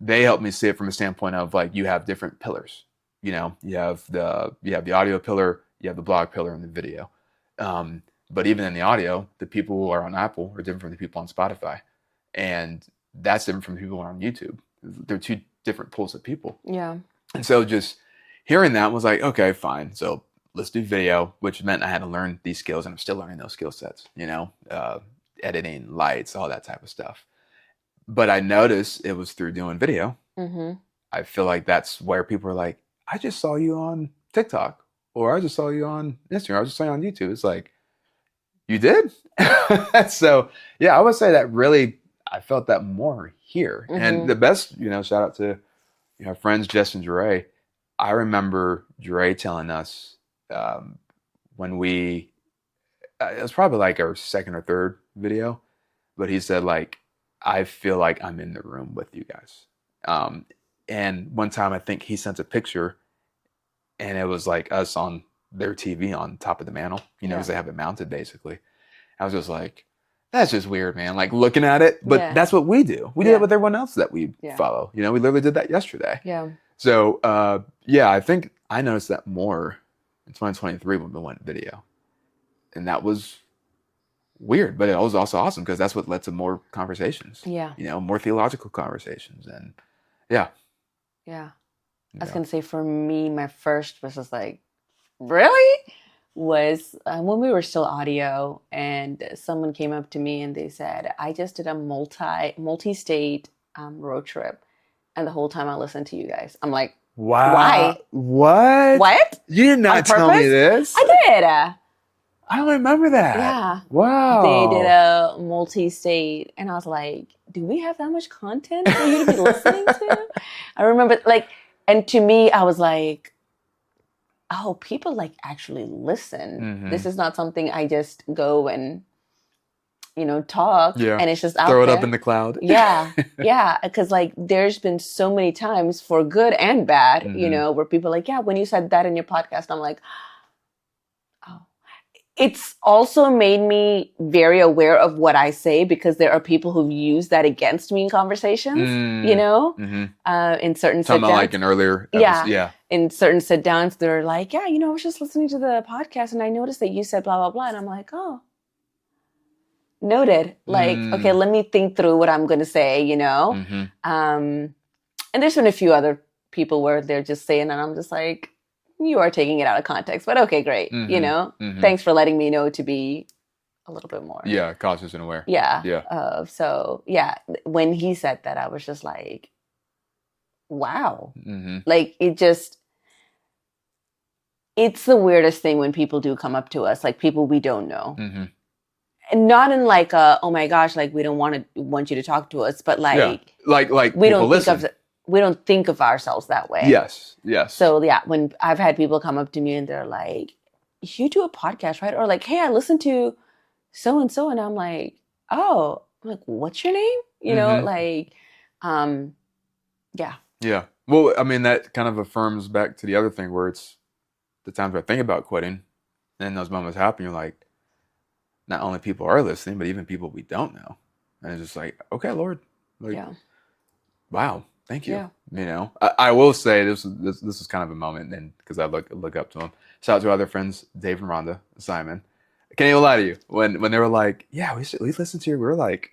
They helped me see it from a standpoint of, like, you have different pillars. You have the audio pillar, you have the blog pillar, and the video. But even in the audio, the people who are on Apple are different from the people on Spotify. And that's different from the people who are on YouTube. They're two different pools of people. Yeah. And so just hearing that was like, okay, fine. So let's do video, which meant I had to learn these skills, and I'm still learning those skill sets, editing, lights, all that type of stuff. But I noticed it was through doing video. Mm-hmm. I feel like that's where people are like, I just saw you on TikTok, or I just saw you on Instagram, or I just saw you on YouTube. It's like, you did? So yeah, I would say that really, I felt that more here. Mm-hmm. And the best, shout out to our friends, Jess and Jure. I remember Jure telling us when it was probably like our second or third video, but he said, like, I feel like I'm in the room with you guys. And one time I think he sent a picture, and it was like us on their TV on top of the mantle, because they have it mounted basically. I was just like, that's just weird, man. Like, looking at it, but that's what we do. We do it with everyone else that we follow. We literally did that yesterday. Yeah. So, I think I noticed that more in 2023 when we went video. And that was weird, but it was also awesome, because that's what led to more conversations. Yeah. More theological conversations. And yeah. I was going to say, for me, my first was just like, really? Was when we were still audio, and someone came up to me and they said, I just did a multi-state road trip, and the whole time I listened to you guys. I'm like, wow. Why? What? You did not tell me this. I did. I don't remember that. Yeah. Wow. They did a multi-state, and I was like, do we have that much content for you to be listening to? I remember, and to me, I was like, oh, people actually listen. Mm-hmm. This is not something I just go and, talk, and it's just out there. Throw it up in the cloud. Yeah. Because there's been so many times, for good and bad, mm-hmm. Where people are like, yeah, when you said that in your podcast, I'm like, oh. It's also made me very aware of what I say, because there are people who've used that against me in conversations, mm-hmm. In certain sit-downs. Like an earlier episode. Yeah. In certain sit-downs, they're like, yeah, I was just listening to the podcast and I noticed that you said blah, blah, blah. And I'm like, oh, noted. Okay, let me think through what I'm going to say, Mm-hmm. And there's been a few other people where they're just saying, and I'm just like, you are taking it out of context, but okay, great. Mm-hmm. Mm-hmm. Thanks for letting me know to be a little bit more. Yeah, cautious and aware. Yeah. When he said that, I was just like, wow. Mm-hmm. It's the weirdest thing when people do come up to us, people we don't know. Mm-hmm. And not in oh my gosh, we don't want you to talk to us, but we don't think of ourselves that way. Yes. So when I've had people come up to me and they're like, you do a podcast, right? Or hey, I listened to so-and-so, and I'm like, oh, what's your name? Mm-hmm. Yeah. Yeah. Well, I mean, that kind of affirms back to the other thing, where it's the times where I think about quitting, and those moments happen, you're like, not only people are listening, but even people we don't know. And it's just like, okay, Lord. Wow. Thank you. Yeah. I will say this is kind of a moment, and because I look up to them. Shout out to other friends, Dave and Rhonda, Simon. I can't even lie to you. When they were like, yeah, we listened to you, we were like,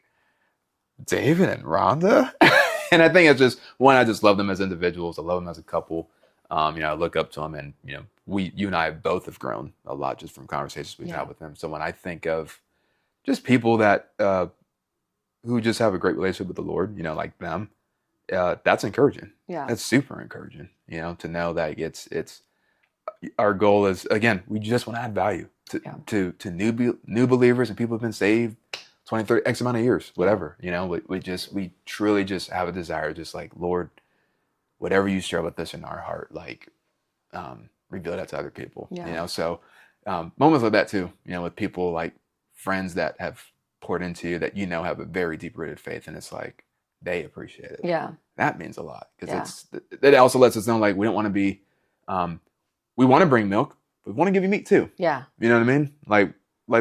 David and Rhonda? And I think it's just, one, I just love them as individuals. I love them as a couple. I look up to them, and, you and I both have grown a lot just from conversations we've had with them. So when I think of just people that, who just have a great relationship with the Lord, like them, that's encouraging. Yeah. That's super encouraging, to know that it's our goal is, again, we just want to add value to new believers and people who've been saved 20, 30, X amount of years, whatever, we truly just have a desire, just like, Lord, whatever you share with us in our heart, like, reveal that to other people, so moments like that too, with people like friends that have poured into you that, have a very deep rooted faith, and it's like, they appreciate it. Yeah. That means a lot, because that also lets us know, like, we don't want to be, we want to bring milk, but we want to give you meat too. Yeah. You know what I mean? Like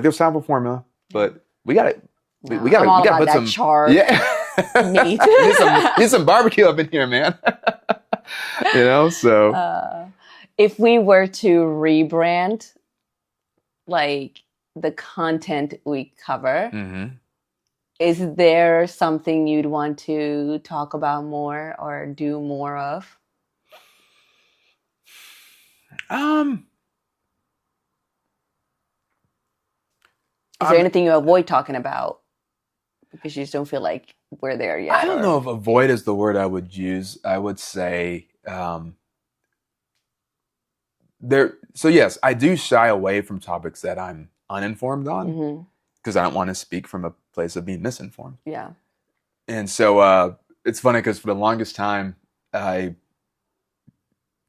there's sample formula, but we got it. We got to put some charred meat. need some barbecue up in here, man. So if we were to rebrand, like, the content we cover, is there something you'd want to talk about more or do more of? Is there anything you avoid talking about because you just don't feel like we're there yet? I don't know if avoid is the word I would use. I would say so yes, I do shy away from topics that I'm uninformed on, because I don't want to speak from a place of being misinformed. Yeah. And so it's funny, because for the longest time, like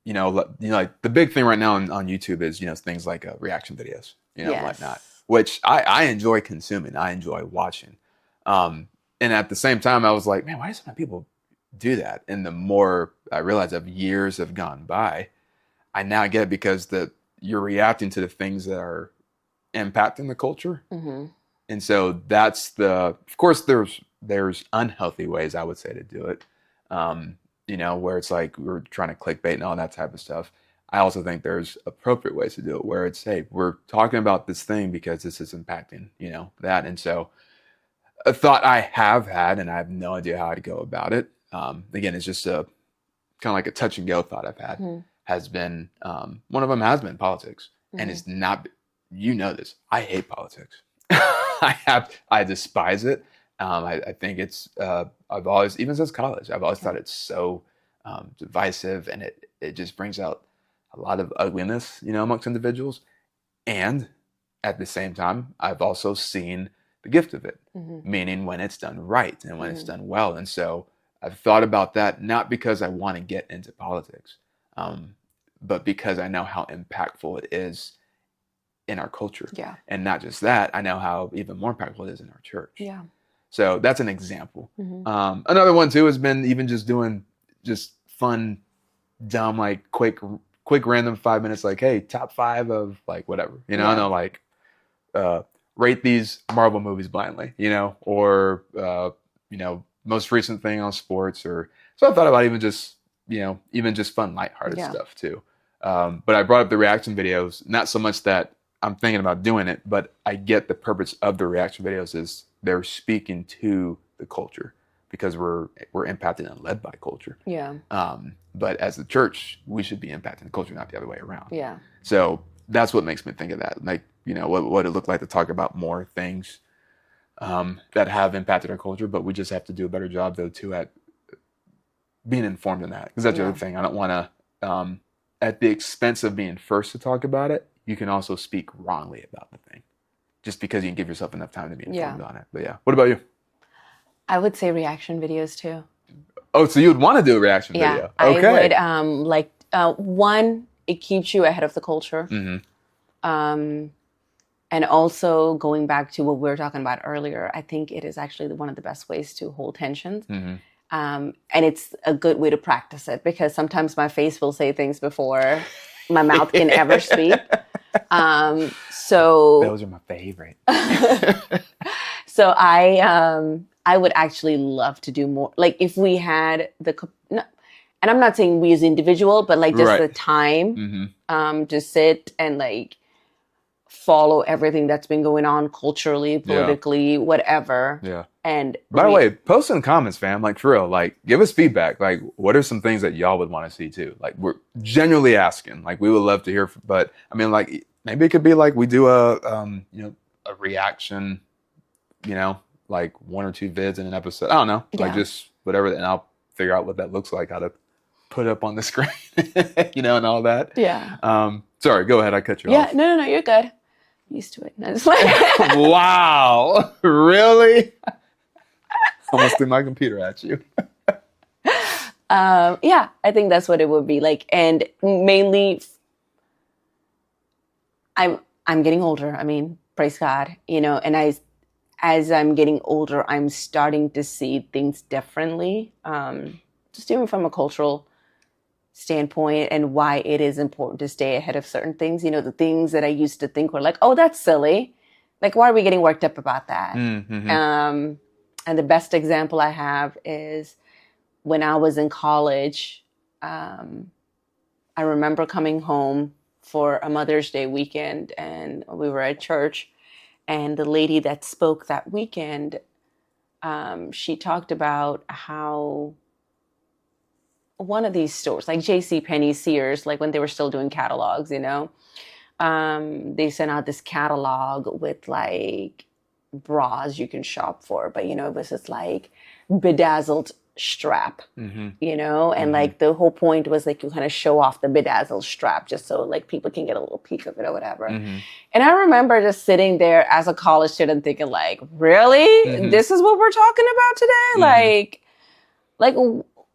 the big thing right now on YouTube is, things like reaction videos, whatnot, which I enjoy consuming. I enjoy watching. And at the same time, I was like, man, why do so many people do that? And the more I realized, as years have gone by, I now get it, because you're reacting to the things that are impacting the culture. And so that's of course there's unhealthy ways, I would say, to do it. Where it's like we're trying to clickbait and all that type of stuff. I also think there's appropriate ways to do it, where it's, hey, we're talking about this thing because this is impacting, that. And so a thought I have had, and I have no idea how to go about it. Again, it's just a kind of like a touch and go thought I've had, has been, one of them has been politics. And it's not, this, I hate politics. I despise it. I think it's, I've always, even since college, I've always thought it's so divisive, and it just brings out a lot of ugliness, amongst individuals. And at the same time, I've also seen the gift of it, meaning when it's done right and when it's done well. And so I've thought about that, not because I want to get into politics, but because I know how impactful it is in our culture. Yeah. And not just that, I know how even more impactful it is in our church. Yeah. So that's an example. Another one too has been even just doing just fun, dumb, like quick random 5 minutes, like, hey, top 5 of like whatever, I know, like rate these Marvel movies blindly, or most recent thing on sports, or so I thought about even just fun, lighthearted stuff too. But I brought up the reaction videos, not so much that I'm thinking about doing it, but I get the purpose of the reaction videos is they're speaking to the culture, because we're impacted and led by culture. Yeah. But as the church, we should be impacting the culture, not the other way around. Yeah. So that's what makes me think of that. Like, what it looked like to talk about more things that have impacted our culture, but we just have to do a better job though too at being informed in that. Because that's the other thing. I don't want to, at the expense of being first to talk about it, you can also speak wrongly about the thing, just because you can give yourself enough time to be informed on it. But yeah, what about you? I would say reaction videos too. Oh, so you would want to do a reaction video? Okay. I would one, it keeps you ahead of the culture. And also going back to what we were talking about earlier, I think it is actually one of the best ways to hold tensions. And it's a good way to practice it, because sometimes my face will say things before my mouth can ever speak. So those are my favorite. So I would actually love to do more. Like if we had and I'm not saying we as individual, but like just the time, to sit and like follow everything that's been going on culturally, politically, whatever. Yeah. And by the way, post in the comments, fam. Like, for real, like, give us feedback. Like, what are some things that y'all would want to see too? Like, we're genuinely asking. Like, we would love to hear. But I mean, like, maybe it could be like we do a reaction, like 1 or 2 vids in an episode. I don't know, like just whatever, and I'll figure out what that looks like, how to put up on the screen, and all that. Yeah. Sorry, go ahead. I cut you Yeah. off. No, you're good. I'm used to it. No, just like wow, really? Almost threw my computer at you. Yeah, I think that's what it would be like, and mainly, I'm getting older. I mean, praise God, and as I'm getting older, I'm starting to see things differently, just even from a cultural standpoint, and why it is important to stay ahead of certain things. The things that I used to think were like, oh, that's silly. Like, why are we getting worked up about that? Mm-hmm. And the best example I have is when I was in college. I remember coming home for a Mother's Day weekend, and we were at church, and the lady that spoke that weekend, she talked about how one of these stores, like JCPenney, Sears, like when they were still doing catalogs, they sent out this catalog with like bras you can shop for, but it was this like bedazzled strap, and like the whole point was like you kind of show off the bedazzled strap just so like people can get a little peek of it or whatever. And I remember just sitting there as a college student thinking like, really? This is what we're talking about today? Like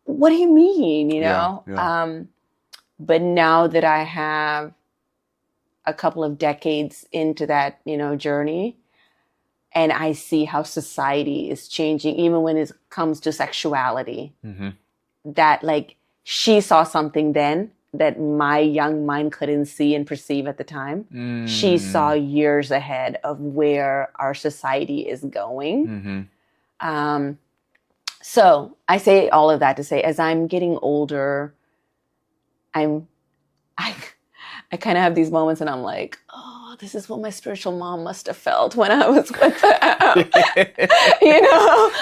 what do you mean, but now that I have a couple of decades into that, journey, and I see how society is changing, even when it comes to sexuality, that like she saw something then that my young mind couldn't see and perceive at the time. She saw years ahead of where our society is going. So I say all of that to say, as I'm getting older, I kind of have these moments and I'm like, oh, this is what my spiritual mom must have felt when I was with them.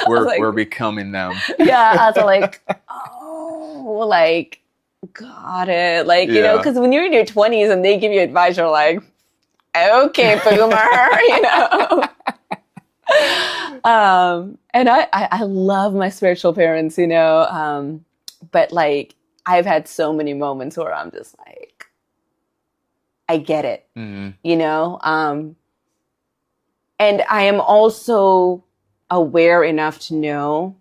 We're becoming them. Yeah. I was like, oh, like, got it. Like, because when you're in your 20s and they give you advice, you're like, okay, boomer, and I love my spiritual parents, but like I've had so many moments where I'm just like, I get it, and I am also aware enough to know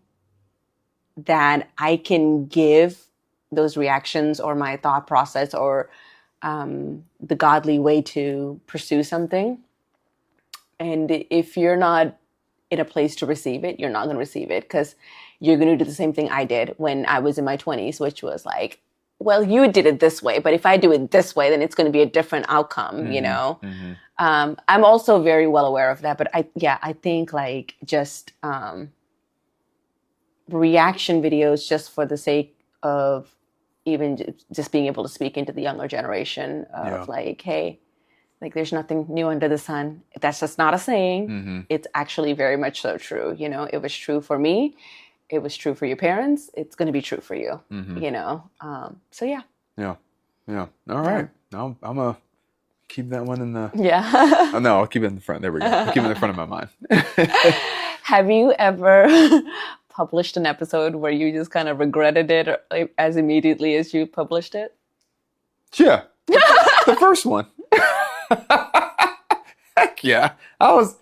that I can give those reactions or my thought process or the godly way to pursue something. And if you're not in a place to receive it, you're not going to receive it, because you're going to do the same thing I did when I was in my 20s, which was like, well, you did it this way, but if I do it this way, then it's going to be a different outcome, I'm also very well aware of that. But I think like just reaction videos just for the sake of even just being able to speak into the younger generation of like, hey, like there's nothing new under the sun. That's just not a saying. It's actually very much so true. It was true for me. It was true for your parents. It's going to be true for you, So yeah. Yeah. All right. Now I'm going to keep that one in the... Yeah. Oh, no, I'll keep it in the front. There we go. I'll keep it in the front of my mind. Have you ever published an episode where you just kind of regretted it as immediately as you published it? Yeah. The first one. Heck yeah. I'll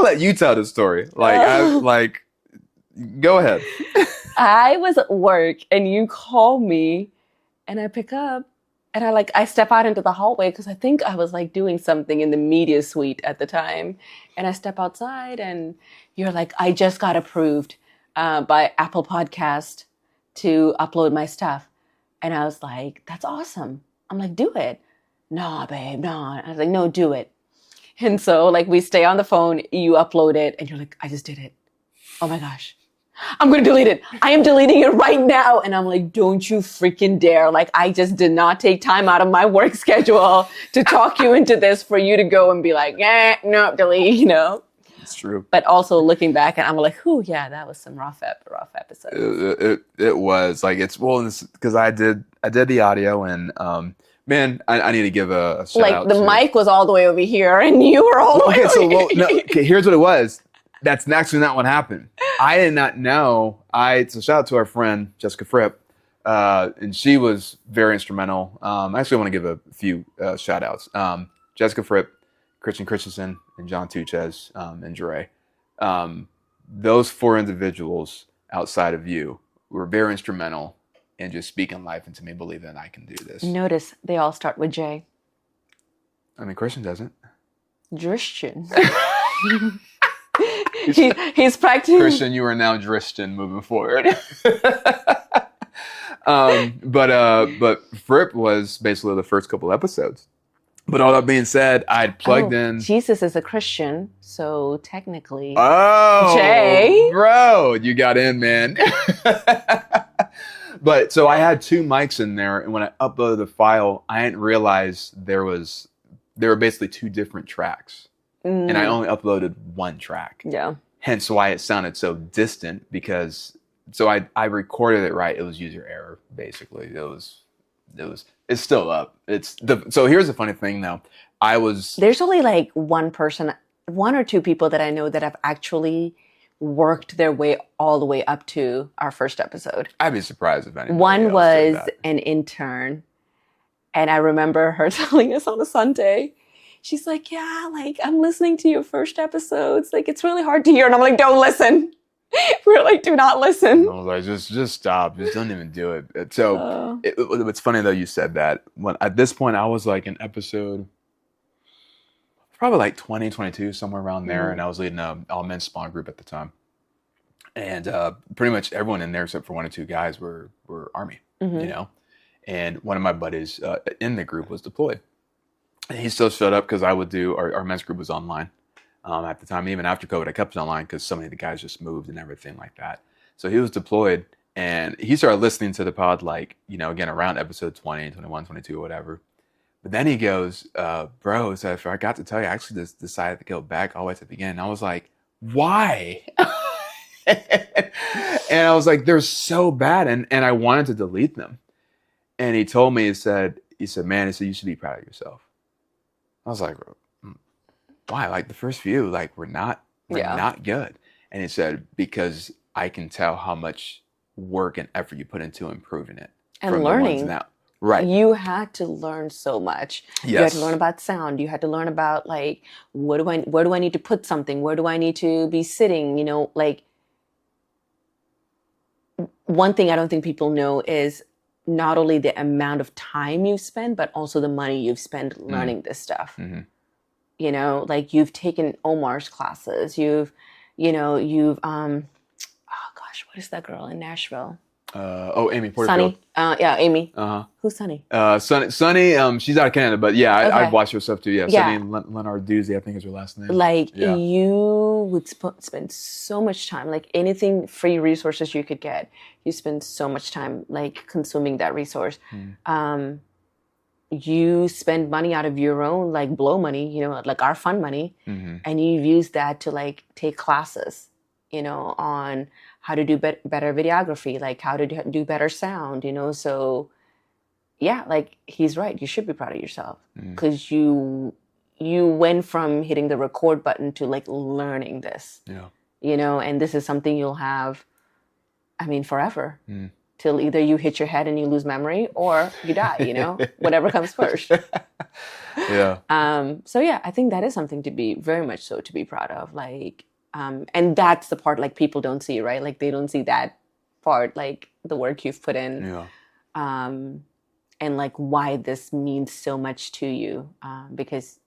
let you tell the story. Go ahead. I was at work and you call me and I pick up and I step out into the hallway because I think I was like doing something in the media suite at the time. And I step outside and you're like, I just got approved by Apple Podcast to upload my stuff. And I was like, that's awesome. I'm like, do it. No, babe, no. I was like, no, do it. And so like we stay on the phone, you upload it and you're like, I just did it. Oh my gosh. I'm going to delete it. I am deleting it right now. And I'm like, don't you freaking dare. Like, I just did not take time out of my work schedule to talk you into this for you to go and be like, no, delete, you know? It's true. But also looking back, and I'm like, yeah, that was some rough episodes. It was like, because I did the audio, and man, I need to give a shout out. Like the mic was all the way over here, and you were all the way over here. Okay, here's what it was. That's actually not what happened. I did not know. So shout out to our friend Jessica Fripp, and she was very instrumental. Actually, I want to give a few shout outs. Jessica Fripp, Christian Christensen, and John Tuches, and Dre. Those 4 individuals outside of you were very instrumental in just speaking life into me, believing that I can do this. Notice they all start with J. I mean, Christian doesn't. Dristian. he's practicing. Christian, you are now Dristian moving forward. But Fripp was basically the first couple episodes. But all that being said, I'd plugged in. Jesus is a Christian, so technically. Oh, Jay, bro, you got in, man. But so I had 2 mics in there, and when I uploaded the file, I didn't realize there were basically 2 different tracks, and I only uploaded 1 track. Yeah. Hence why it sounded so distant, because I recorded it right. It was user error, basically. It's still up. So here's the funny thing though. There's only like 1 or 2 people that I know that have actually worked their way all the way up to our first episode. I'd be surprised if anybody One else was did that. an intern, and I remember her telling us on a Sunday, she's like, yeah, like I'm listening to your first episodes. Like it's really hard to hear. And I'm like, don't listen. We're like, do not listen. I was like, just stop. Just don't even do it. So it's funny though you said that. When at this point I was like in episode probably like 20, 22, somewhere around there, and I was leading a all-men's spawn group at the time. And pretty much everyone in there except for 1 or 2 guys were Army, you know. And one of my buddies in the group was deployed. And he still showed up because I would do our men's group was online. At the time, even after COVID, I kept it online because so many of the guys just moved and everything like that. So he was deployed, and he started listening to the pod, like, you know, again, around episode 20, 21, 22, or whatever. But then he goes, bro, so I forgot to tell you, I actually just decided to go back all the way to the beginning. And I was like, why? And I was like, they're so bad. And I wanted to delete them. And he told me, he said, man, you should be proud of yourself. I was like, why? Like the first few, like we're not good. And he said, because I can tell how much work and effort you put into improving it. And learning. Right. You had to learn so much. Yes. You had to learn about sound. You had to learn about like, where do I need to put something? Where do I need to be sitting? You know, like one thing I don't think people know is not only the amount of time you spend, but also the money you've spent learning this stuff. Mm-hmm. You know, like you've taken Omar's classes. What is that girl in Nashville? Amy Porterfield. Sunny. Yeah, Amy. Who's Sunny? Sunny, she's out of Canada, but yeah, okay. I've watched her stuff too. Yeah, Sunny Lenarduzzi, I think is her last name. Like you would spend so much time, like anything free resources you could get, you spend so much time like consuming that resource. You spend money out of your own, like blow money, you know, like our fund money, and you've used that to like take classes, you know, on how to do better videography, like how to do better sound, you know. So yeah, like he's right. You should be proud of yourself because you went from hitting the record button to like learning this, you know, and this is something you'll have, I mean, forever. Till either you hit your head and you lose memory or you die, you know, whatever comes first. Yeah. So yeah, I think that is something to be very much so to be proud of. Like, and that's the part like people don't see, right? Like they don't see that part, like the work you've put in. Yeah. And like why this means so much to you. Because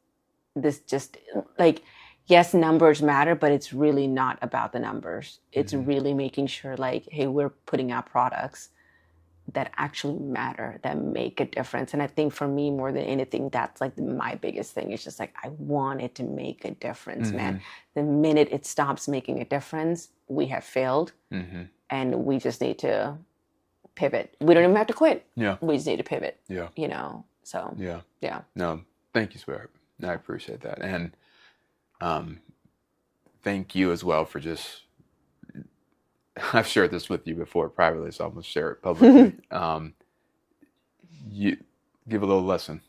this just like, yes, numbers matter, but it's really not about the numbers. It's really making sure like, hey, we're putting out products that actually matter, that make a difference. And I think for me, more than anything, that's like my biggest thing. It's just like, I want it to make a difference, man. The minute it stops making a difference, we have failed, and we just need to pivot. We don't even have to quit. Yeah. We just need to pivot. Yeah. You know, so. Yeah. Yeah. No, thank you, sweetheart. I appreciate that. And thank you as well for just, I've shared this with you before privately, so I'm going to share it publicly. You give a little lesson.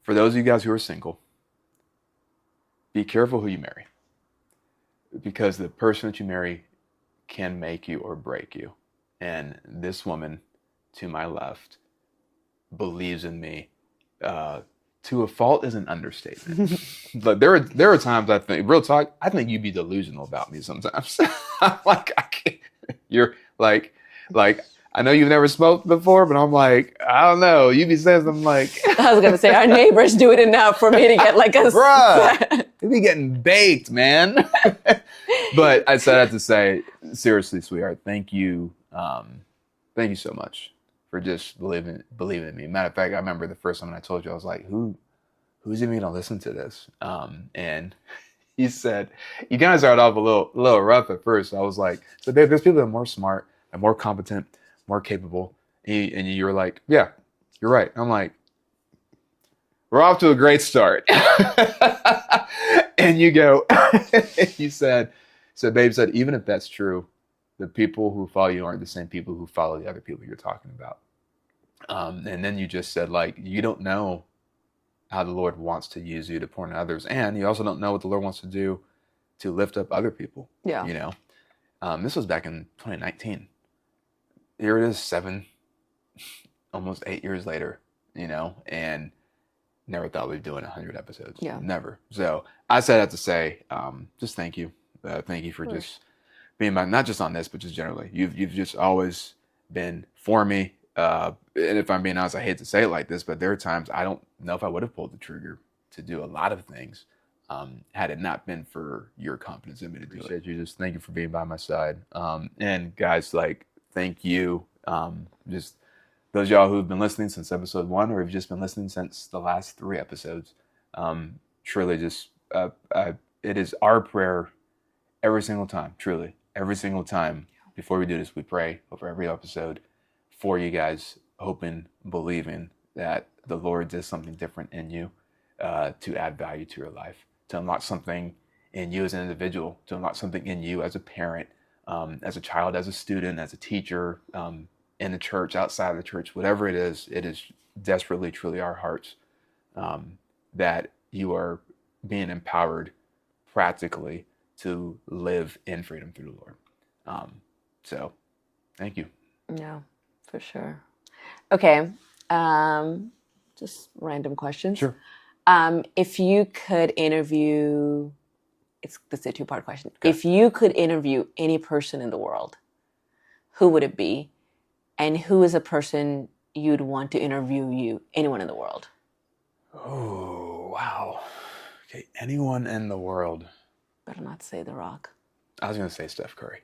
For those of you guys who are single, be careful who you marry. Because the person that you marry can make you or break you. And this woman to my left believes in me. To a fault is an understatement. But there are times I think, real talk, I think you'd be delusional about me sometimes. I'm like, I can't. You're like, I know you've never smoked before, but I'm like, I don't know. You be saying something like, I was gonna say our neighbors do it enough for me to get like a bruh, you be getting baked, man. But I said that to say, seriously, sweetheart, thank you so much for just believing in me. Matter of fact, I remember the first time I told you, I was like, who's even gonna listen to this? And he said, you kind of started off a little rough at first. I was like, so there's people that are more smart and more competent, more capable. And you were like, yeah, you're right. I'm like, we're off to a great start. And you go, you said, so babe said, even if that's true, the people who follow you aren't the same people who follow the other people you're talking about. And then you just said, like, you don't know how the Lord wants to use you to pour into others. And you also don't know what the Lord wants to do to lift up other people. Yeah. You know, this was back in 2019. Here it is, almost 8 years later, you know, and never thought we'd be doing 100 episodes. Yeah. Never. So I said that to say, just thank you. Thank you for just being not just on this, but just generally. You've just always been for me. And if I'm being honest, I hate to say it like this, but there are times I don't know if I would have pulled the trigger to do a lot of things had it not been for your confidence in me to do it. You just thank you for being by my side. And guys, like, thank you. Just those of y'all who've been listening since episode 1, or have just been listening since the last 3 episodes. Truly, just it is our prayer every single time. Truly, every single time before we do this, we pray over every episode for you guys, hoping, believing that the Lord does something different in you to add value to your life, to unlock something in you as an individual, to unlock something in you as a parent, as a child, as a student, as a teacher, in the church, outside of the church, whatever it is desperately, truly our hearts that you are being empowered practically to live in freedom through the Lord. So thank you. Yeah, for sure. Okay. Just random questions. Sure. If you could interview, this is a 2-part question. Okay. If you could interview any person in the world, who would it be? And who is a person you'd want to interview you? Anyone in the world. Oh, wow. Okay, anyone in the world. Better not say The Rock. I was going to say Steph Curry.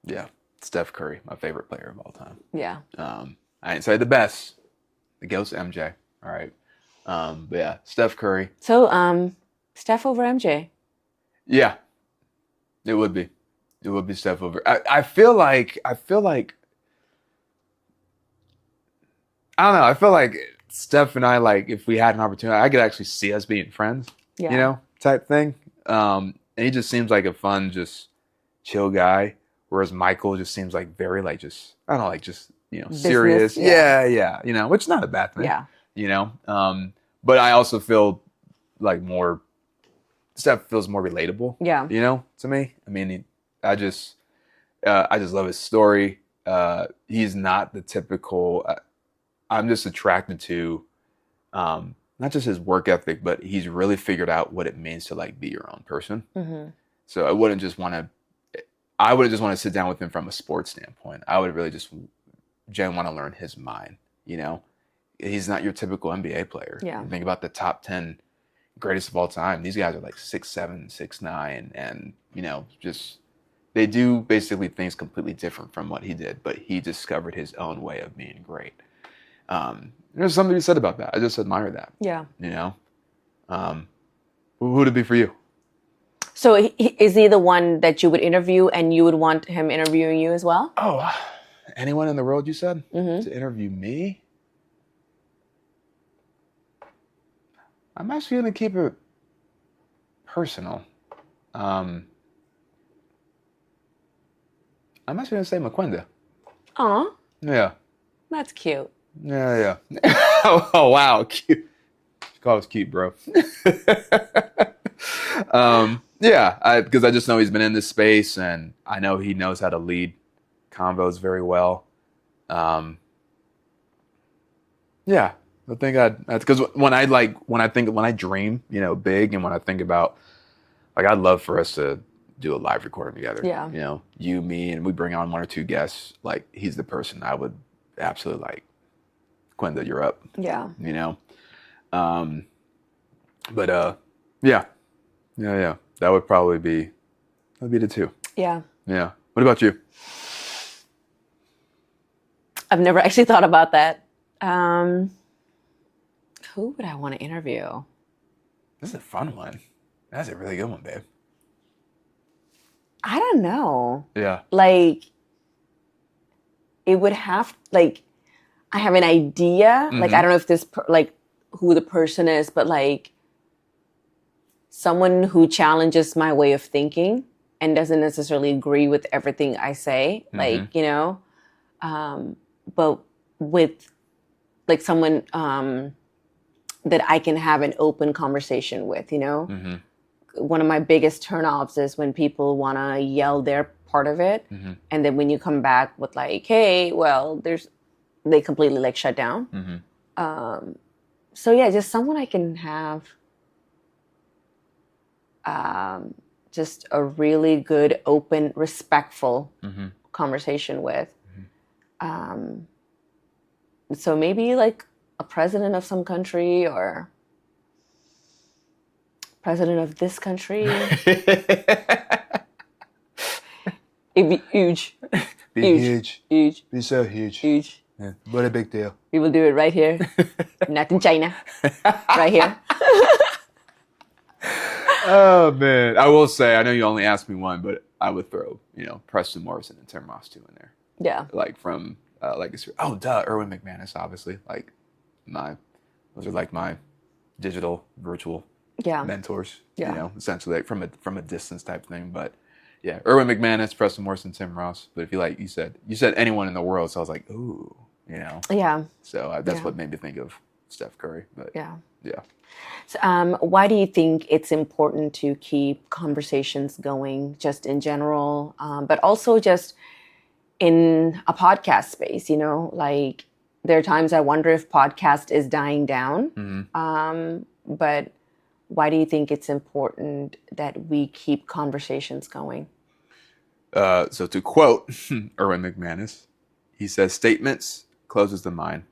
Yeah, Steph Curry, my favorite player of all time. Yeah. I didn't say the best. The GOAT's MJ. All right. But yeah, Steph Curry. So, Steph over MJ. Yeah, it would be. It would be Steph over. I feel like, I don't know. I feel like Steph and I, like, if we had an opportunity, I could actually see us being friends, Yeah. you know, type thing. And he just seems like a fun, just chill guy. Whereas Michael just seems like very, like, just, I don't know, like, just, you know, Business, serious. yeah. Yeah. You know, which is not a bad thing. Yeah. You know, but I also feel like Steph feels more relatable. Yeah. You know, to me. I mean, I just love his story. He's not the typical. I'm just attracted to not just his work ethic, but he's really figured out what it means to, like, be your own person. Mm-hmm. So I wouldn't just want to sit down with him from a sports standpoint. I would really just want to learn his mind. You know, he's not your typical NBA player. Yeah. You think about the top 10 greatest of all time. These guys are like 6'7", 6'9", and, you know, just they do basically things completely different from what he did, but he discovered his own way of being great. There's something to be said about that. I just admire that. Yeah. You know, who would it be for you? So is he the one that you would interview and you would want him interviewing you as well? Oh, anyone in the world, you said, Mm-hmm. to interview me? I'm actually going to keep it personal. I'm actually going to say Maquinda. Aw, Yeah. that's cute. Yeah. Oh, wow. Cute. She calls cute, bro. Yeah, because I just know he's been in this space, and I know he knows how to lead convos very well. Yeah, I think that's because when I dream, you know, big, and when I think about, like, I'd love for us to do a live recording together. Yeah. You know, you, me, and we bring on one or two guests. Like, he's the person I would absolutely like. Quinda, you're up. Yeah. You know, yeah. That would probably be the two. Yeah. Yeah. What about you? I've never actually thought about that. Who would I want to interview? This is a fun one. That's a really good one, babe. I don't know. Yeah. Like, it would have, like, I have an idea. Like, I don't know if this, who the person is, but like, someone who challenges my way of thinking and doesn't necessarily agree with everything I say. Like, you know, but with, like, someone that I can have an open conversation with, you know? One of my biggest turnoffs is when people want to yell their part of it. And then when you come back with like, hey, well, they completely like shut down. So yeah, just someone I can have just a really good, open, respectful conversation with. So maybe like a president of some country or president of this country. It'd be huge. Huge. Huge. Be so huge. Huge. Yeah. What a big deal. We will do it right here. Not in China. Right here. Oh, man. I will say, I know you only asked me one, but I would throw, you know, Preston Morrison and Tim Ross too in there. Yeah. Like from, Legacy. Oh, Erwin McManus, obviously. Like, those are like my digital, virtual mentors. Yeah. You know, essentially like from a distance type thing. But yeah, Erwin McManus, Preston Morrison, Tim Ross. But if you said anyone in the world, so I was like, ooh, you know. Yeah. So that's what made me think of Steph Curry. But yeah. So, why do you think it's important to keep conversations going, just in general, but also just in a podcast space? You know, like there are times I wonder if podcast is dying down. But why do you think it's important that we keep conversations going? So to quote Erwin McManus, he says, "Statements closes the mind,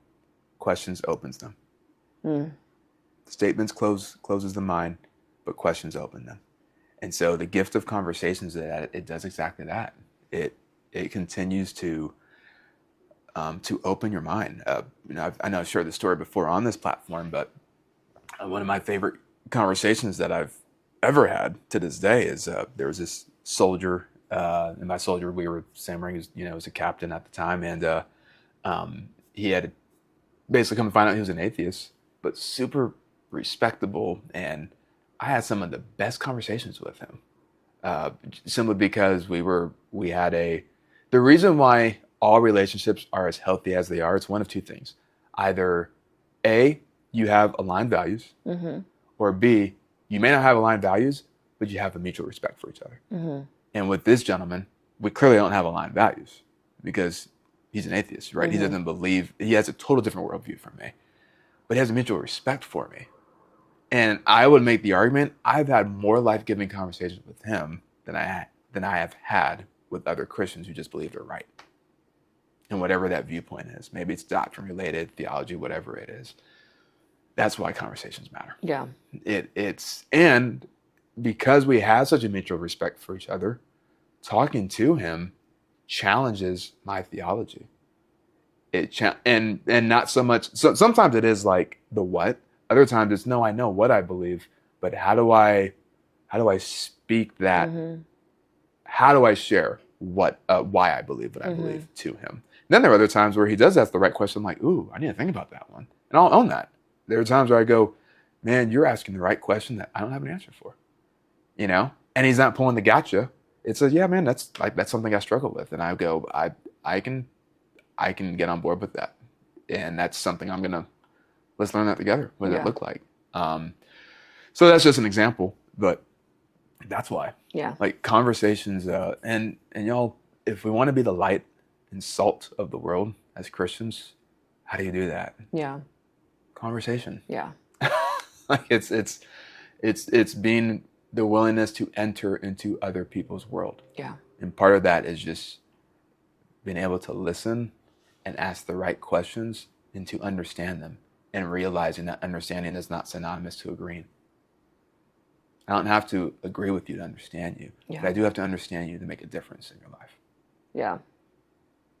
questions opens them." Statements closes the mind, but questions open them. And so the gift of conversations is that it does exactly that. It continues to open your mind. You know, I know I've shared this story before on this platform, but one of my favorite conversations that I've ever had to this day is there was this soldier, and my soldier, we were samurai, was a captain at the time, and he had basically come to find out he was an atheist, but super respectable, and I had some of the best conversations with him, simply because the reason why all relationships are as healthy as they are, it's one of two things. Either A, you have aligned values, or B, you may not have aligned values, but you have a mutual respect for each other. And with this gentleman, we clearly don't have aligned values because he's an atheist, right? He doesn't believe, he has a total different worldview from me, but he has a mutual respect for me. And I would make the argument, I've had more life-giving conversations with him than I have had with other Christians who just believe they're right. And whatever that viewpoint is, maybe it's doctrine-related, theology, whatever it is. That's why conversations matter. And because we have such a mutual respect for each other, talking to him challenges my theology. And not so much. So sometimes it is like the what. Other times it's no, I know what I believe, but how do I speak that? Mm-hmm. How do I share why I believe what I believe to him? And then there are other times where he does ask the right question. I'm like, ooh, I need to think about that one, and I'll own that. There are times where I go, man, you're asking the right question that I don't have an answer for, and he's not pulling the gotcha. It's yeah, man, that's something I struggle with, and I go, I can get on board with that, and that's something let's learn that together. What does it look like? So that's just an example, but that's why. Yeah. Like conversations, and y'all, if we want to be the light and salt of the world as Christians, how do you do that? Yeah. Conversation. Yeah. Like it's being the willingness to enter into other people's world. Yeah. And part of that is just being able to listen and ask the right questions and to understand them, and realizing that understanding is not synonymous to agreeing. I don't have to agree with you to understand you, but I do have to understand you to make a difference in your life. Yeah.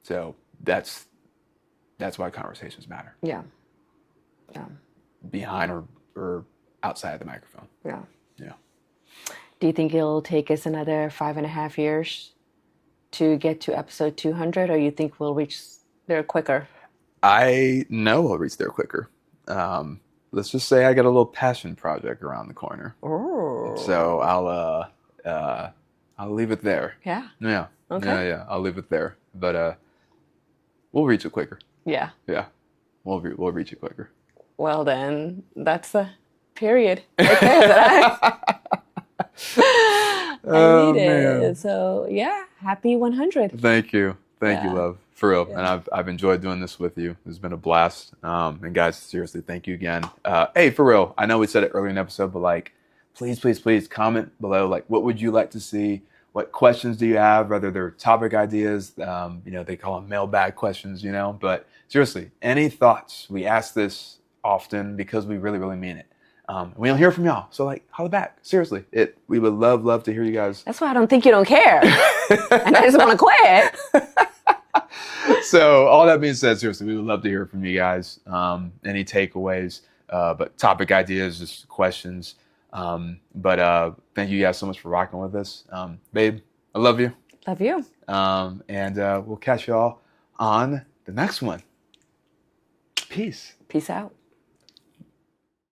So that's why conversations matter. Yeah. Yeah. Behind or outside of the microphone. Yeah. Yeah. Do you think it'll take us another 5.5 years to get to episode 200, or you think we'll reach there quicker? I know I'll reach there quicker. Let's just say I got a little passion project around the corner. Oh. So I'll leave it there. Yeah. Yeah. Okay. Yeah. I'll leave it there. But we'll reach it quicker. Yeah. Yeah. We'll reach it quicker. Well then, that's the period right there that I needed. Man. So yeah, happy 100. Thank you. Thank you, love. For real. Yeah. And I've enjoyed doing this with you. It's been a blast. And guys, seriously, thank you again. Hey, for real. I know we said it earlier in the episode, but like, please comment below. Like, what would you like to see? What questions do you have? Whether they're topic ideas, they call them mailbag questions, but seriously, any thoughts? We ask this often because we really, really mean it. We don't hear from y'all. So like, holla back. Seriously, we would love to hear you guys. That's why I don't think you don't care. And I just want to quit. So all that being said, seriously, we would love to hear from you guys. Any takeaways, but topic ideas, just questions. But thank you guys so much for rocking with us. Babe, I love you. Love you. And we'll catch y'all on the next one. Peace. Peace out.